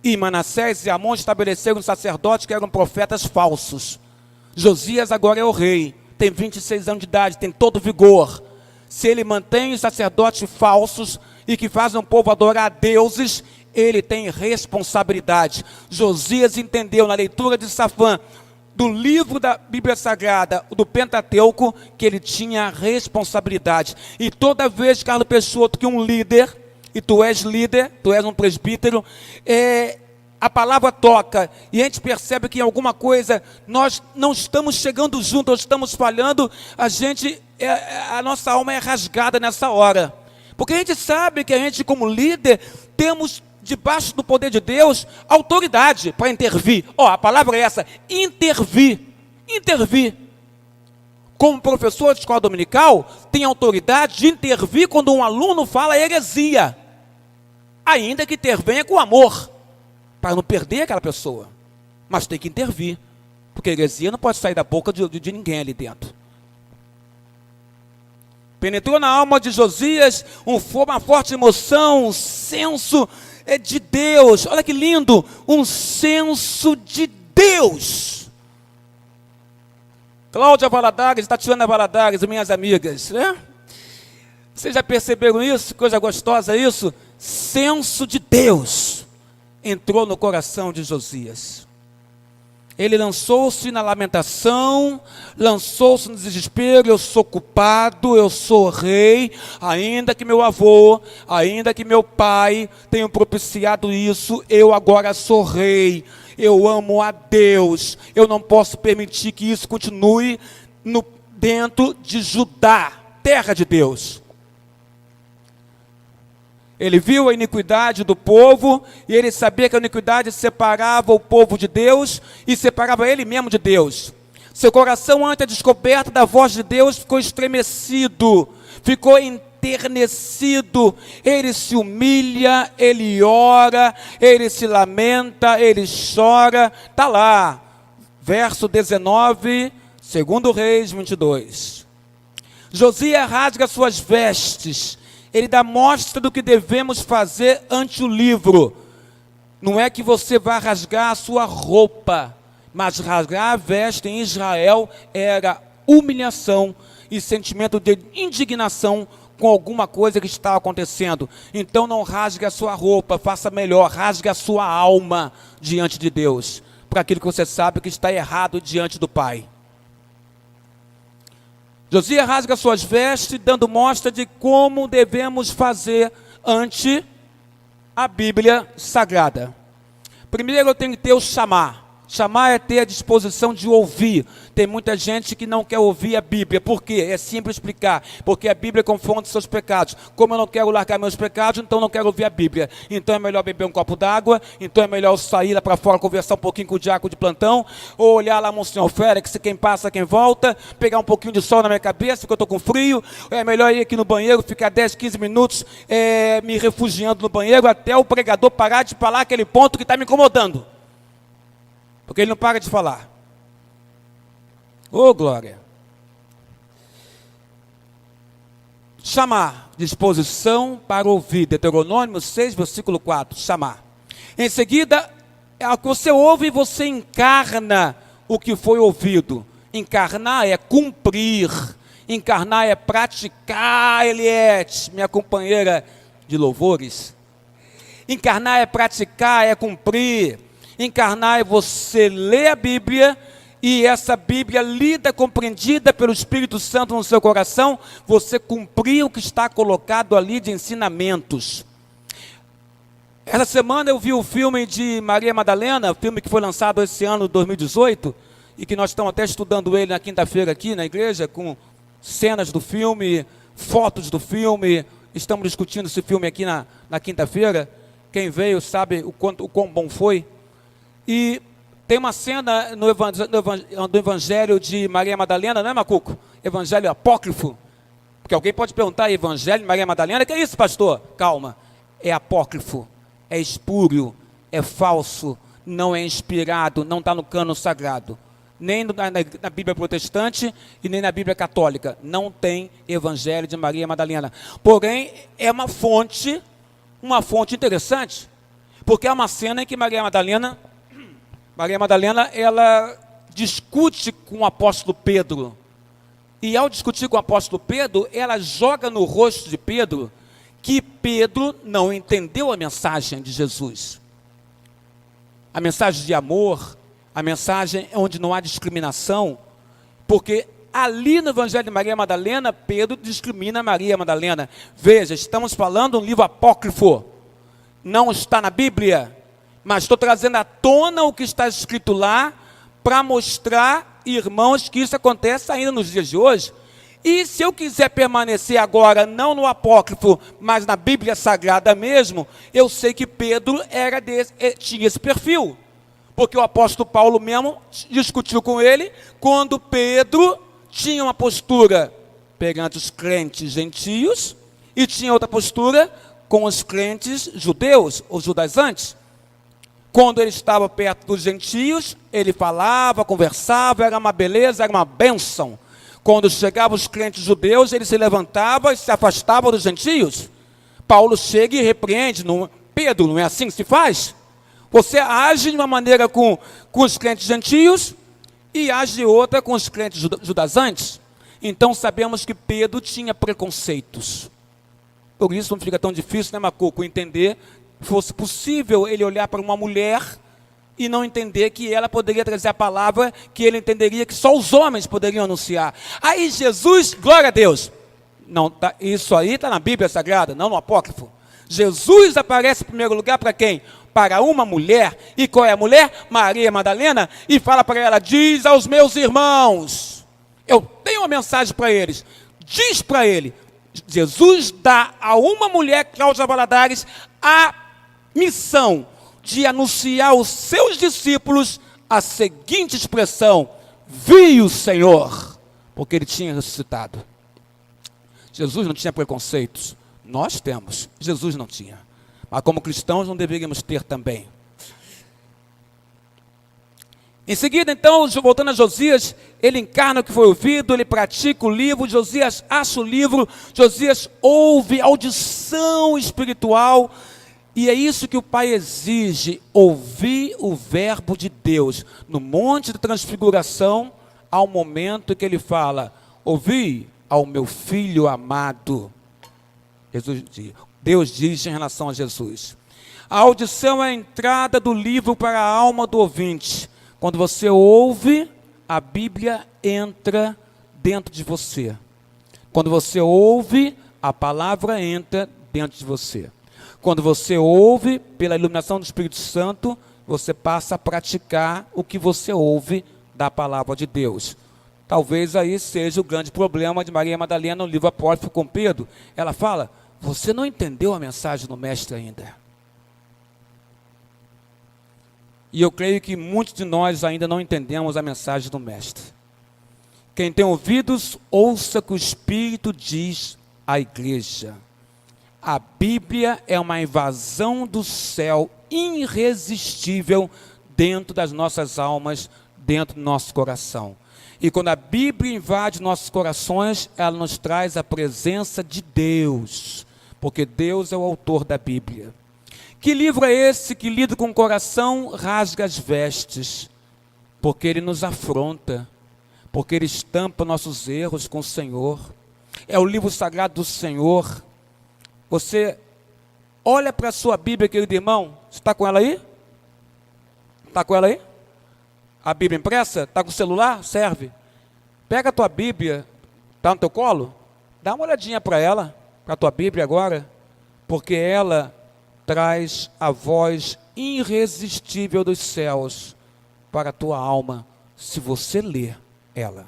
E Manassés e Amon estabeleceram sacerdotes que eram profetas falsos. Josias agora é o rei, tem 26 anos de idade, tem todo vigor. Se ele mantém os sacerdotes falsos e que fazem o povo adorar a deuses, ele tem responsabilidade. Josias entendeu na leitura de Safã, do livro da Bíblia Sagrada, do Pentateuco, que ele tinha responsabilidade. E toda vez, Carlos Peixoto, que um líder, e tu és líder, tu és um presbítero, a palavra toca, e a gente percebe que em alguma coisa nós não estamos chegando juntos, nós estamos falhando, a nossa alma é rasgada nessa hora, porque a gente sabe que a gente como líder, temos debaixo do poder de Deus, autoridade para intervir. A palavra é essa, intervir, como professor de escola dominical, tem autoridade de intervir quando um aluno fala heresia, ainda que intervenha com amor, para não perder aquela pessoa, mas tem que intervir, porque a heresia não pode sair da boca de ninguém ali dentro. Penetrou na alma de Josias uma forte emoção, um senso de Deus. Olha que lindo, um senso de Deus. Cláudia Valadares, Tatiana Valadares, minhas amigas, né? Vocês já perceberam isso? Coisa gostosa isso? Senso de Deus entrou no coração de Josias. Ele lançou-se na lamentação, lançou-se no desespero. Eu sou culpado, eu sou rei, ainda que meu avô, ainda que meu pai tenham propiciado isso, eu agora sou rei, eu amo a Deus, eu não posso permitir que isso continue dentro de Judá, terra de Deus. Ele viu a iniquidade do povo, e ele sabia que a iniquidade separava o povo de Deus, e separava ele mesmo de Deus. Seu coração, ante a descoberta da voz de Deus, ficou estremecido, ficou enternecido. Ele se humilha, ele ora, ele se lamenta, ele chora. Está lá, verso 19, 2 Reis 22. Josias rasga suas vestes. Ele dá mostra do que devemos fazer ante o livro. Não é que você vai rasgar a sua roupa, mas rasgar a veste em Israel era humilhação e sentimento de indignação com alguma coisa que está acontecendo. Então não rasgue a sua roupa, faça melhor, rasgue a sua alma diante de Deus, para aquilo que você sabe que está errado diante do Pai. Josias rasga suas vestes, dando mostra de como devemos fazer ante a Bíblia Sagrada. Primeiro eu tenho que ter o chamar. Chamar é ter a disposição de ouvir. Tem muita gente que não quer ouvir a Bíblia. Por quê? É simples explicar. Porque a Bíblia confronta os seus pecados. Como eu não quero largar meus pecados, então não quero ouvir a Bíblia. Então é melhor beber um copo d'água, então é melhor sair lá para fora, conversar um pouquinho com o diácono de plantão, ou olhar lá Monsenhor Félix, quem passa, quem volta, pegar um pouquinho de sol na minha cabeça, porque eu estou com frio. É melhor ir aqui no banheiro, ficar 10, 15 minutos me refugiando no banheiro, até o pregador parar de falar aquele ponto que está me incomodando. Porque ele não para de falar. Ô, glória. Chamar, disposição para ouvir. Deuteronômio 6, versículo 4, chamar. Em seguida, você ouve e você encarna o que foi ouvido. Encarnar é cumprir. Encarnar é praticar, Eliette, minha companheira de louvores. Encarnar é praticar, é cumprir. Encarnar é você ler a Bíblia, e essa Bíblia lida, compreendida pelo Espírito Santo no seu coração, você cumprir o que está colocado ali de ensinamentos. Essa semana eu vi o filme de Maria Madalena, filme que foi lançado esse ano, 2018, e que nós estamos até estudando ele na quinta-feira aqui na igreja, com cenas do filme, fotos do filme. Estamos discutindo esse filme aqui na quinta-feira. Quem veio sabe o quão bom foi. E tem uma cena no Evangelho de Maria Madalena, não é, Macuco? Evangelho apócrifo. Porque alguém pode perguntar, Evangelho de Maria Madalena, que é isso, pastor? Calma, é apócrifo, é espúrio, é falso, não é inspirado, não está no cânon sagrado. Nem na Bíblia protestante e nem na Bíblia católica. Não tem Evangelho de Maria Madalena. Porém, é uma fonte interessante, porque é uma cena em que Maria Madalena, ela discute com o apóstolo Pedro. E ao discutir com o apóstolo Pedro, ela joga no rosto de Pedro que Pedro não entendeu a mensagem de Jesus. A mensagem de amor, a mensagem onde não há discriminação, porque ali no Evangelho de Maria Madalena, Pedro discrimina Maria Madalena. Veja, estamos falando um livro apócrifo, não está na Bíblia, mas estou trazendo à tona o que está escrito lá, para mostrar, irmãos, que isso acontece ainda nos dias de hoje. E se eu quiser permanecer agora, não no apócrifo, mas na Bíblia Sagrada mesmo, eu sei que Pedro tinha esse perfil. Porque o apóstolo Paulo mesmo discutiu com ele, quando Pedro tinha uma postura perante os crentes gentios, e tinha outra postura com os crentes judeus, os judaizantes. Quando ele estava perto dos gentios, ele falava, conversava, era uma beleza, era uma bênção. Quando chegavam os crentes judeus, ele se levantava e se afastava dos gentios. Paulo chega e repreende, Pedro, não é assim que se faz? Você age de uma maneira com os crentes gentios e age de outra com os crentes judaizantes. Então sabemos que Pedro tinha preconceitos. Por isso não fica tão difícil, né, Macuco, entender que fosse possível ele olhar para uma mulher e não entender que ela poderia trazer a palavra que ele entenderia que só os homens poderiam anunciar. Aí Jesus, glória a Deus, não, isso aí está na Bíblia Sagrada, não no apócrifo. Jesus aparece em primeiro lugar para quem? Para uma mulher. E qual é a mulher? Maria Madalena. E fala para ela, diz aos meus irmãos, eu tenho uma mensagem para eles. Diz para ele, Jesus dá a uma mulher, Cláudia Valadares, a missão de anunciar aos seus discípulos a seguinte expressão: vi o Senhor, porque ele tinha ressuscitado. Jesus não tinha preconceitos, nós temos, Jesus não tinha, mas como cristãos não deveríamos ter também. Em seguida, então, voltando a Josias, ele encarna o que foi ouvido, ele pratica o livro, Josias acha o livro, Josias ouve audição espiritual. E é isso que o Pai exige, ouvir o verbo de Deus. No Monte da Transfiguração, há um momento que ele fala, ouvi ao meu filho amado. Deus diz em relação a Jesus. A audição é a entrada do livro para a alma do ouvinte. Quando você ouve, a Bíblia entra dentro de você. Quando você ouve, a palavra entra dentro de você. Quando você ouve, pela iluminação do Espírito Santo, você passa a praticar o que você ouve da palavra de Deus. Talvez aí seja o grande problema de Maria Madalena no livro Apócrifo com Pedro. Ela fala, você não entendeu a mensagem do Mestre ainda. E eu creio que muitos de nós ainda não entendemos a mensagem do Mestre. Quem tem ouvidos, ouça o que o Espírito diz à igreja. A Bíblia é uma invasão do céu irresistível dentro das nossas almas, dentro do nosso coração. E quando a Bíblia invade nossos corações, ela nos traz a presença de Deus, porque Deus é o autor da Bíblia. Que livro é esse que, lido com o coração, rasga as vestes? Porque ele nos afronta, porque ele estampa nossos erros com o Senhor. É o livro sagrado do Senhor. Você olha para a sua Bíblia, querido irmão, você está com ela aí? Está com ela aí? A Bíblia impressa? Está com o celular? Serve. Pega a tua Bíblia, está no teu colo? Dá uma olhadinha para ela, para a tua Bíblia agora, porque ela traz a voz irresistível dos céus para a tua alma, se você ler ela.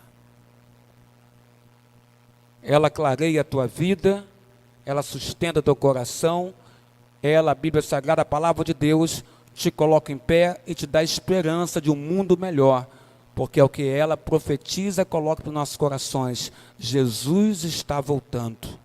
Ela clareia a tua vida, ela sustenta teu coração, ela, a Bíblia Sagrada, a palavra de Deus, te coloca em pé e te dá esperança de um mundo melhor, porque é o que ela profetiza, coloca para os nossos corações. Jesus está voltando.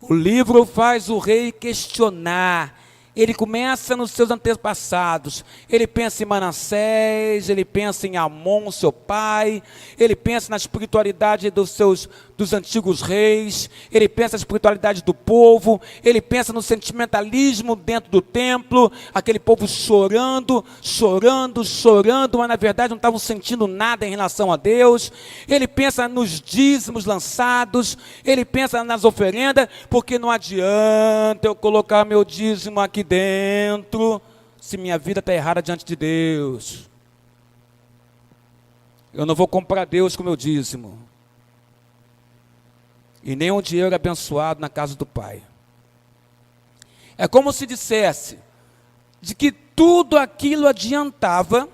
O livro faz o rei questionar. Ele começa nos seus antepassados. Ele pensa em Manassés, ele pensa em Amon, seu pai. Ele pensa na espiritualidade dos antigos reis. Ele pensa na espiritualidade do povo. Ele pensa no sentimentalismo dentro do templo. Aquele povo chorando, chorando, chorando, mas na verdade não estavam sentindo nada em relação a Deus. Ele pensa nos dízimos lançados. Ele pensa nas oferendas, porque não adianta eu colocar meu dízimo aqui dentro, se minha vida está errada diante de Deus. Eu não vou comprar Deus com meu dízimo. E nem um dinheiro abençoado na casa do Pai. É como se dissesse de que tudo aquilo adiantava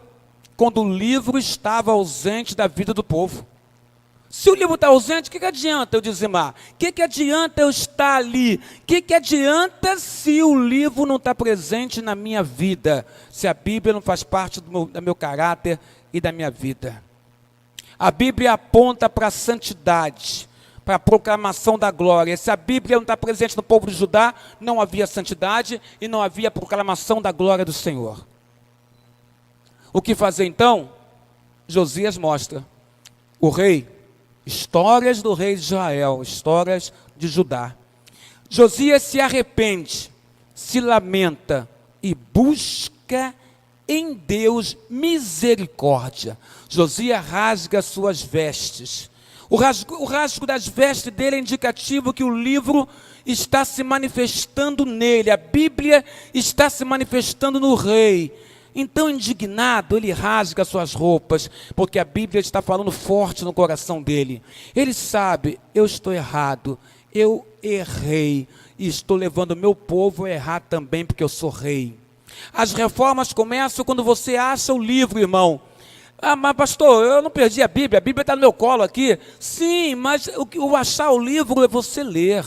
quando o livro estava ausente da vida do povo. Se o livro está ausente, o que adianta eu dizimar? O que adianta eu estar ali? O que adianta se o livro não está presente na minha vida? Se a Bíblia não faz parte do meu caráter e da minha vida? A Bíblia aponta para a santidade, para a proclamação da glória. Se a Bíblia não está presente no povo de Judá, não havia santidade e não havia proclamação da glória do Senhor. O que fazer então? Josias mostra. O rei, histórias do rei de Israel, histórias de Judá. Josias se arrepende, se lamenta e busca em Deus misericórdia. Josias rasga suas vestes. O rasgo das vestes dele é indicativo que o livro está se manifestando nele, a Bíblia está se manifestando no rei. Então, indignado, ele rasga suas roupas, porque a Bíblia está falando forte no coração dele. Ele sabe, eu estou errado, eu errei, e estou levando o meu povo a errar também, porque eu sou rei. As reformas começam quando você acha o livro, irmão. Ah, mas pastor, eu não perdi a Bíblia está no meu colo aqui. Sim, mas o achar o livro é você ler,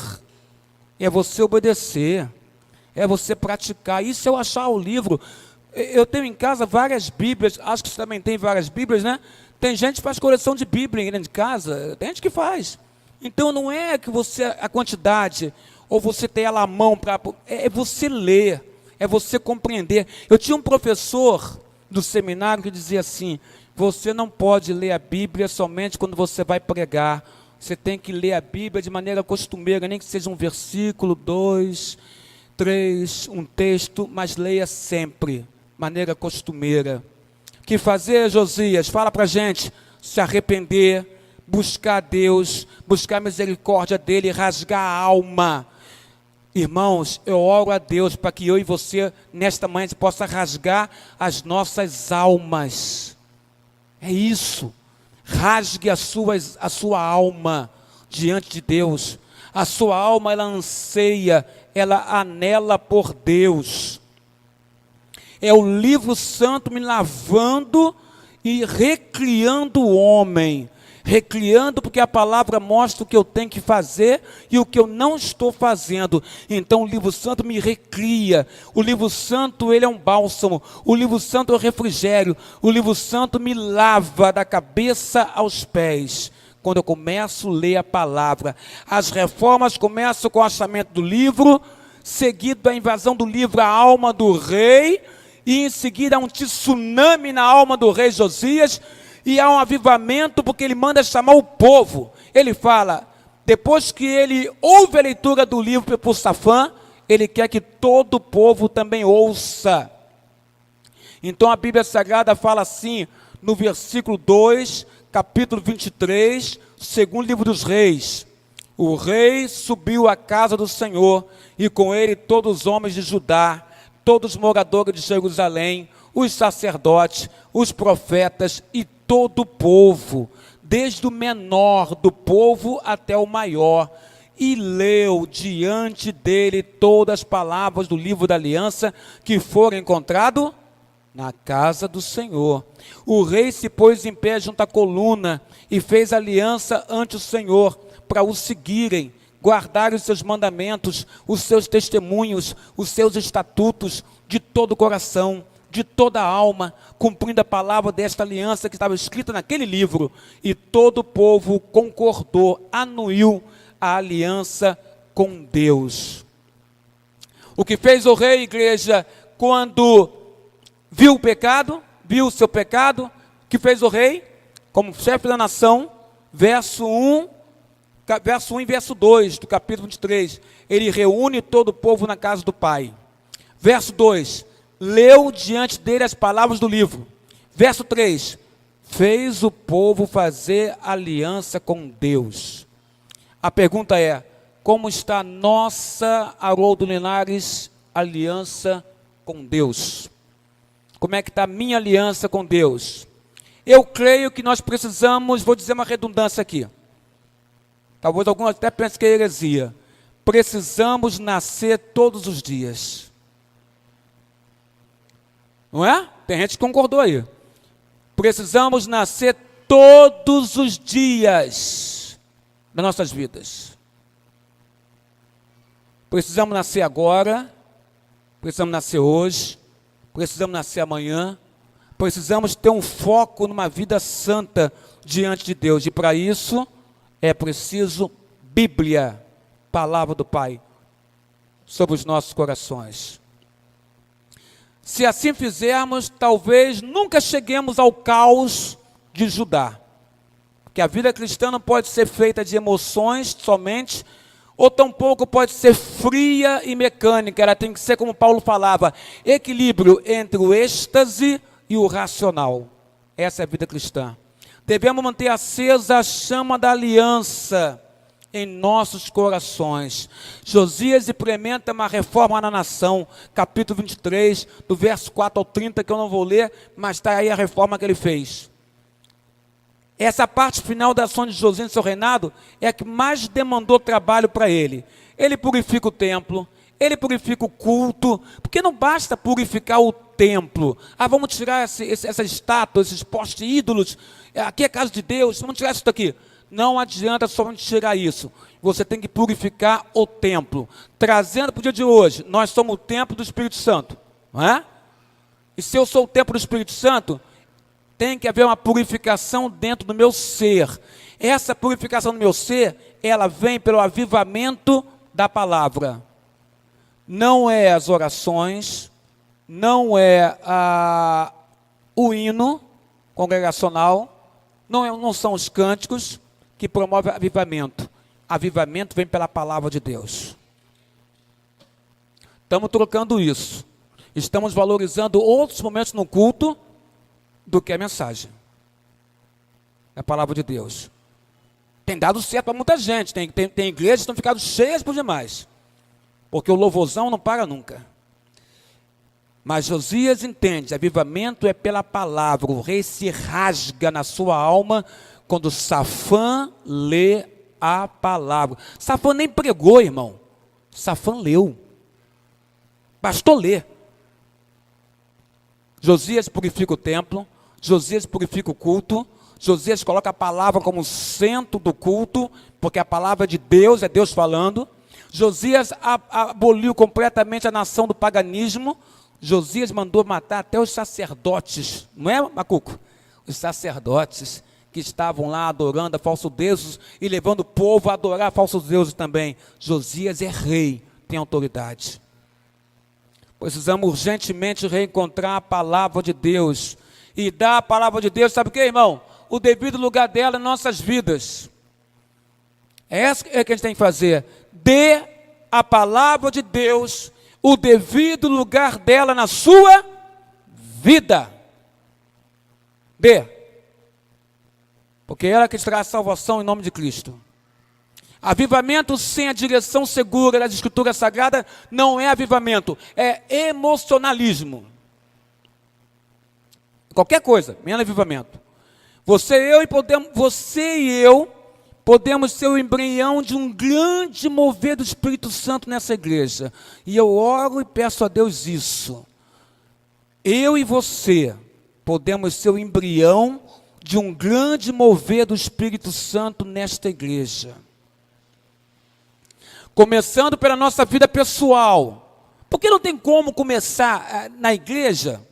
é você obedecer, é você praticar. Isso é o achar o livro. Eu tenho em casa várias Bíblias, acho que você também tem várias Bíblias, né? Tem gente que faz coleção de Bíblia dentro de casa, tem gente que faz. Então não é que você, a quantidade, ou você ter ela à mão, é você ler, é você compreender. Eu tinha um professor do seminário que dizia assim, você não pode ler a Bíblia somente quando você vai pregar, você tem que ler a Bíblia de maneira costumeira, nem que seja um versículo, 2, 3, um texto, mas leia sempre. Maneira costumeira. O que fazer, Josias? Fala para a gente. Se arrepender, buscar Deus, buscar a misericórdia dele, rasgar a alma. Irmãos, eu oro a Deus para que eu e você, nesta manhã, possa rasgar as nossas almas. É isso. Rasgue a sua alma diante de Deus. A sua alma, ela anseia, ela anela por Deus. É o livro santo me lavando e recriando o homem. Recriando porque a palavra mostra o que eu tenho que fazer e o que eu não estou fazendo. Então o livro santo me recria. O livro santo, ele é um bálsamo. O livro santo é um refrigério. O livro santo me lava da cabeça aos pés. Quando eu começo a ler a palavra. As reformas começam com o achamento do livro, seguido da invasão do livro à alma do rei, e em seguida há um tsunami na alma do rei Josias, e há um avivamento, porque ele manda chamar o povo. Ele fala, depois que ele ouve a leitura do livro por Safã, ele quer que todo o povo também ouça. Então a Bíblia Sagrada fala assim, no versículo 2, capítulo 23, segundo livro dos reis. O rei subiu à casa do Senhor, e com ele todos os homens de Judá, todos os moradores de Jerusalém, os sacerdotes, os profetas e todo o povo, desde o menor do povo até o maior, e leu diante dele todas as palavras do livro da aliança que foram encontrado na casa do Senhor. O rei se pôs em pé junto à coluna e fez aliança ante o Senhor para o seguirem, guardar os seus mandamentos, os seus testemunhos, os seus estatutos de todo o coração, de toda a alma, cumprindo a palavra desta aliança que estava escrita naquele livro. E todo o povo concordou, anuiu a aliança com Deus. O que fez o rei, igreja, quando viu o pecado, viu o seu pecado, que fez o rei, como chefe da nação, verso 1 e verso 2 do capítulo 23, ele reúne todo o povo na casa do Pai. Verso 2, leu diante dele as palavras do livro. Verso 3, fez o povo fazer aliança com Deus. A pergunta é, como está nossa, Haroldo Linares, aliança com Deus? Como é que está a minha aliança com Deus? Eu creio que nós precisamos, vou dizer uma redundância aqui, talvez alguns até pensem que é heresia, precisamos nascer todos os dias. Não é? Tem gente que concordou aí. Precisamos nascer todos os dias das nossas vidas. Precisamos nascer agora, precisamos nascer hoje, precisamos nascer amanhã, precisamos ter um foco numa vida santa diante de Deus. E para isso é preciso Bíblia, palavra do Pai, sobre os nossos corações. Se assim fizermos, talvez nunca cheguemos ao caos de Judá. Porque a vida cristã não pode ser feita de emoções somente, ou tampouco pode ser fria e mecânica. Ela tem que ser, como Paulo falava, equilíbrio entre o êxtase e o racional. Essa é a vida cristã. Devemos manter acesa a chama da aliança em nossos corações. Josias implementa uma reforma na nação, capítulo 23, do verso 4 ao 30, que eu não vou ler, mas está aí a reforma que ele fez. Essa parte final da ação de Josias em seu reinado é a que mais demandou trabalho para ele. Ele purifica o templo, ele purifica o culto, porque não basta purificar o templo. Vamos tirar essa estátua, esses postes ídolos, aqui é a casa de Deus, vamos tirar isso daqui. Não adianta somente tirar isso. Você tem que purificar o templo. Trazendo para o dia de hoje, nós somos o templo do Espírito Santo. Não é? E se eu sou o templo do Espírito Santo, tem que haver uma purificação dentro do meu ser. Essa purificação do meu ser, ela vem pelo avivamento da palavra. Não é as orações, não é o hino congregacional, não são os cânticos que promovem avivamento. Avivamento vem pela palavra de Deus. Estamos trocando isso. Estamos valorizando outros momentos no culto do que a mensagem. É a palavra de Deus. Tem dado certo para muita gente. Tem igrejas que estão ficando cheias por demais. porque o louvorzão não para nunca. Mas Josias entende, avivamento é pela palavra, o rei se rasga na sua alma quando Safã lê a palavra. Safã nem pregou, irmão, Safã leu, bastou ler. Josias purifica o templo, Josias purifica o culto, Josias coloca a palavra como centro do culto, porque a palavra de Deus é Deus falando. Josias aboliu completamente a nação do paganismo. Josias mandou matar até os sacerdotes, não é, Macuco? Os sacerdotes que estavam lá adorando a falsos deuses e levando o povo a adorar falsos deuses também. Josias é rei, tem autoridade. Precisamos urgentemente reencontrar a palavra de Deus e dar a palavra de Deus, sabe o que, irmão? O devido lugar dela em nossas vidas. É isso que a gente tem que fazer. Dê a palavra de Deus o devido lugar dela na sua vida. Dê. Porque ela que traz salvação em nome de Cristo. Avivamento sem a direção segura das Escrituras Sagradas não é avivamento, é emocionalismo. Qualquer coisa, menos avivamento. Você e eu podemos ser o embrião de um grande mover do Espírito Santo nessa igreja. E eu oro e peço a Deus isso. Eu e você podemos ser o embrião de um grande mover do Espírito Santo nesta igreja. Começando pela nossa vida pessoal. Porque não tem como começar na igreja,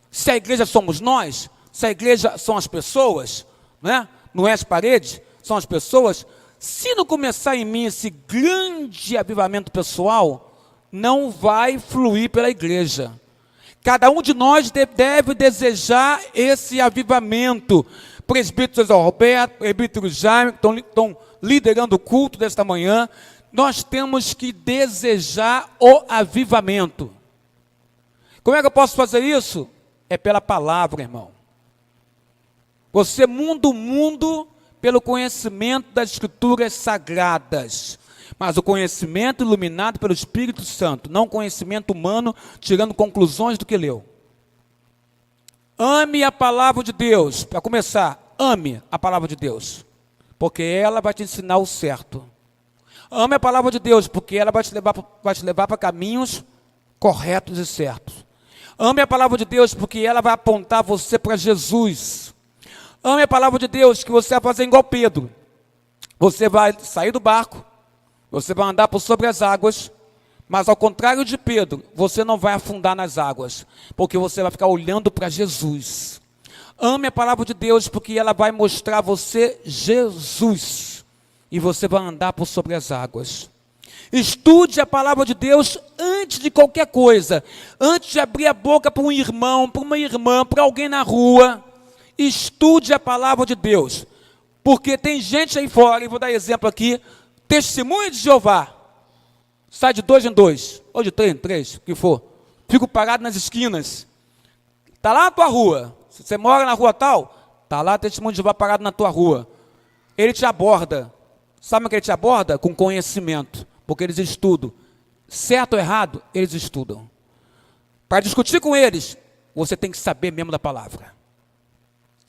se a igreja somos nós, se a igreja são as pessoas, né? Não é as paredes, são as pessoas. Se não começar em mim esse grande avivamento pessoal, não vai fluir pela igreja. Cada um de nós deve desejar esse avivamento. Presbítero José Roberto, presbítero Jaime, que estão liderando o culto desta manhã, nós temos que desejar o avivamento. Como é que eu posso fazer isso? É pela palavra, irmão. Você muda o mundo pelo conhecimento das Escrituras Sagradas, mas o conhecimento iluminado pelo Espírito Santo, não conhecimento humano, tirando conclusões do que leu. Ame a palavra de Deus. Para começar, ame a palavra de Deus, porque ela vai te ensinar o certo. Ame a palavra de Deus, porque ela vai te levar para caminhos corretos e certos. Ame a palavra de Deus, porque ela vai apontar você para Jesus. Ame a palavra de Deus, que você vai fazer igual Pedro. Você vai sair do barco, você vai andar por sobre as águas, mas ao contrário de Pedro, você não vai afundar nas águas, porque você vai ficar olhando para Jesus. Ame a palavra de Deus, porque ela vai mostrar a você Jesus, e você vai andar por sobre as águas. Estude a palavra de Deus antes de qualquer coisa, antes de abrir a boca para um irmão, para uma irmã, para alguém na rua. Estude a palavra de Deus, porque tem gente aí fora, e vou dar exemplo aqui, testemunha de Jeová, sai de 2 em 2, ou de 3 em 3, o que for, fico parado nas esquinas, está lá na tua rua, se você mora na rua tal, está lá testemunho de Jeová parado na tua rua, ele te aborda, sabe o que ele te aborda? Com conhecimento, porque eles estudam, certo ou errado, eles estudam. Para discutir com eles, você tem que saber mesmo da palavra.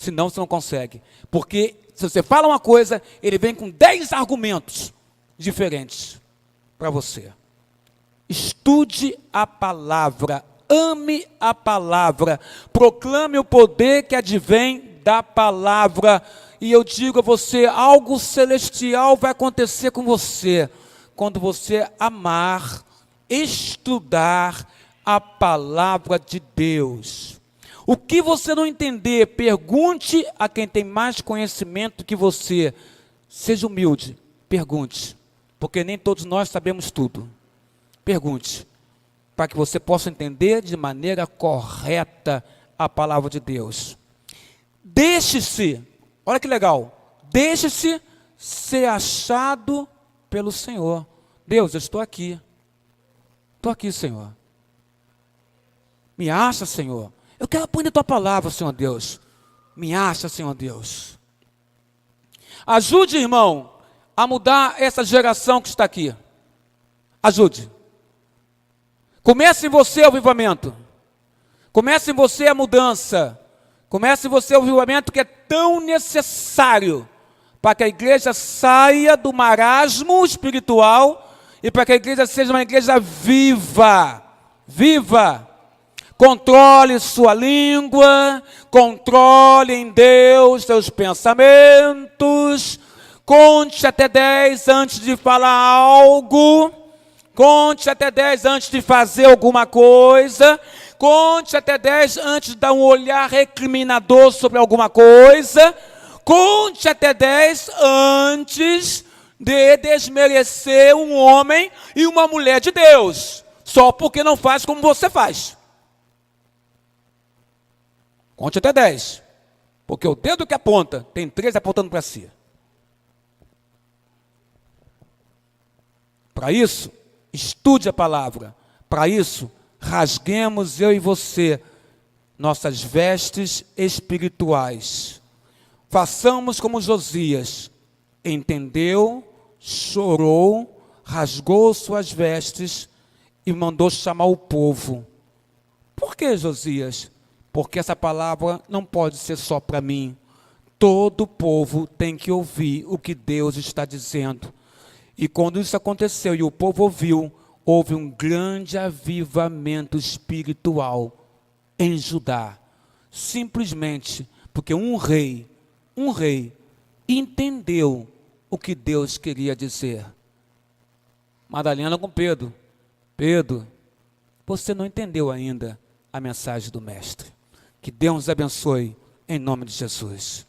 Senão você não consegue. Porque se você fala uma coisa, ele vem com 10 argumentos diferentes para você. Estude a palavra, ame a palavra, proclame o poder que advém da palavra. E eu digo a você, algo celestial vai acontecer com você, quando você amar, estudar a palavra de Deus. O que você não entender, pergunte a quem tem mais conhecimento que você. Seja humilde, pergunte, porque nem todos nós sabemos tudo. Pergunte, para que você possa entender de maneira correta a palavra de Deus. Deixe-se, olha que legal, deixe-se ser achado pelo Senhor. Deus, eu estou aqui, Senhor. Me acha, Senhor. Eu quero aprender a tua palavra, Senhor Deus. Me acha, Senhor Deus. Ajude, irmão, a mudar essa geração que está aqui. Ajude. Comece em você o avivamento. Comece em você a mudança. Comece em você o avivamento que é tão necessário para que a igreja saia do marasmo espiritual e para que a igreja seja uma igreja viva. Viva. Controle sua língua, controle em Deus seus pensamentos, conte até 10 antes de falar algo, conte até 10 antes de fazer alguma coisa, conte até 10 antes de dar um olhar recriminador sobre alguma coisa, conte até 10 antes de desmerecer um homem e uma mulher de Deus, só porque não faz como você faz. Conte até 10, porque o dedo que aponta, tem 3 apontando para si. Para isso, estude a palavra. Para isso, rasguemos eu e você nossas vestes espirituais. Façamos como Josias, entendeu, chorou, rasgou suas vestes e mandou chamar o povo. Por que, Josias? Porque essa palavra não pode ser só para mim. Todo o povo tem que ouvir o que Deus está dizendo. E quando isso aconteceu e o povo ouviu, houve um grande avivamento espiritual em Judá. Simplesmente porque um rei entendeu o que Deus queria dizer. Madalena com Pedro. Pedro, você não entendeu ainda a mensagem do Mestre. Que Deus nos abençoe, em nome de Jesus.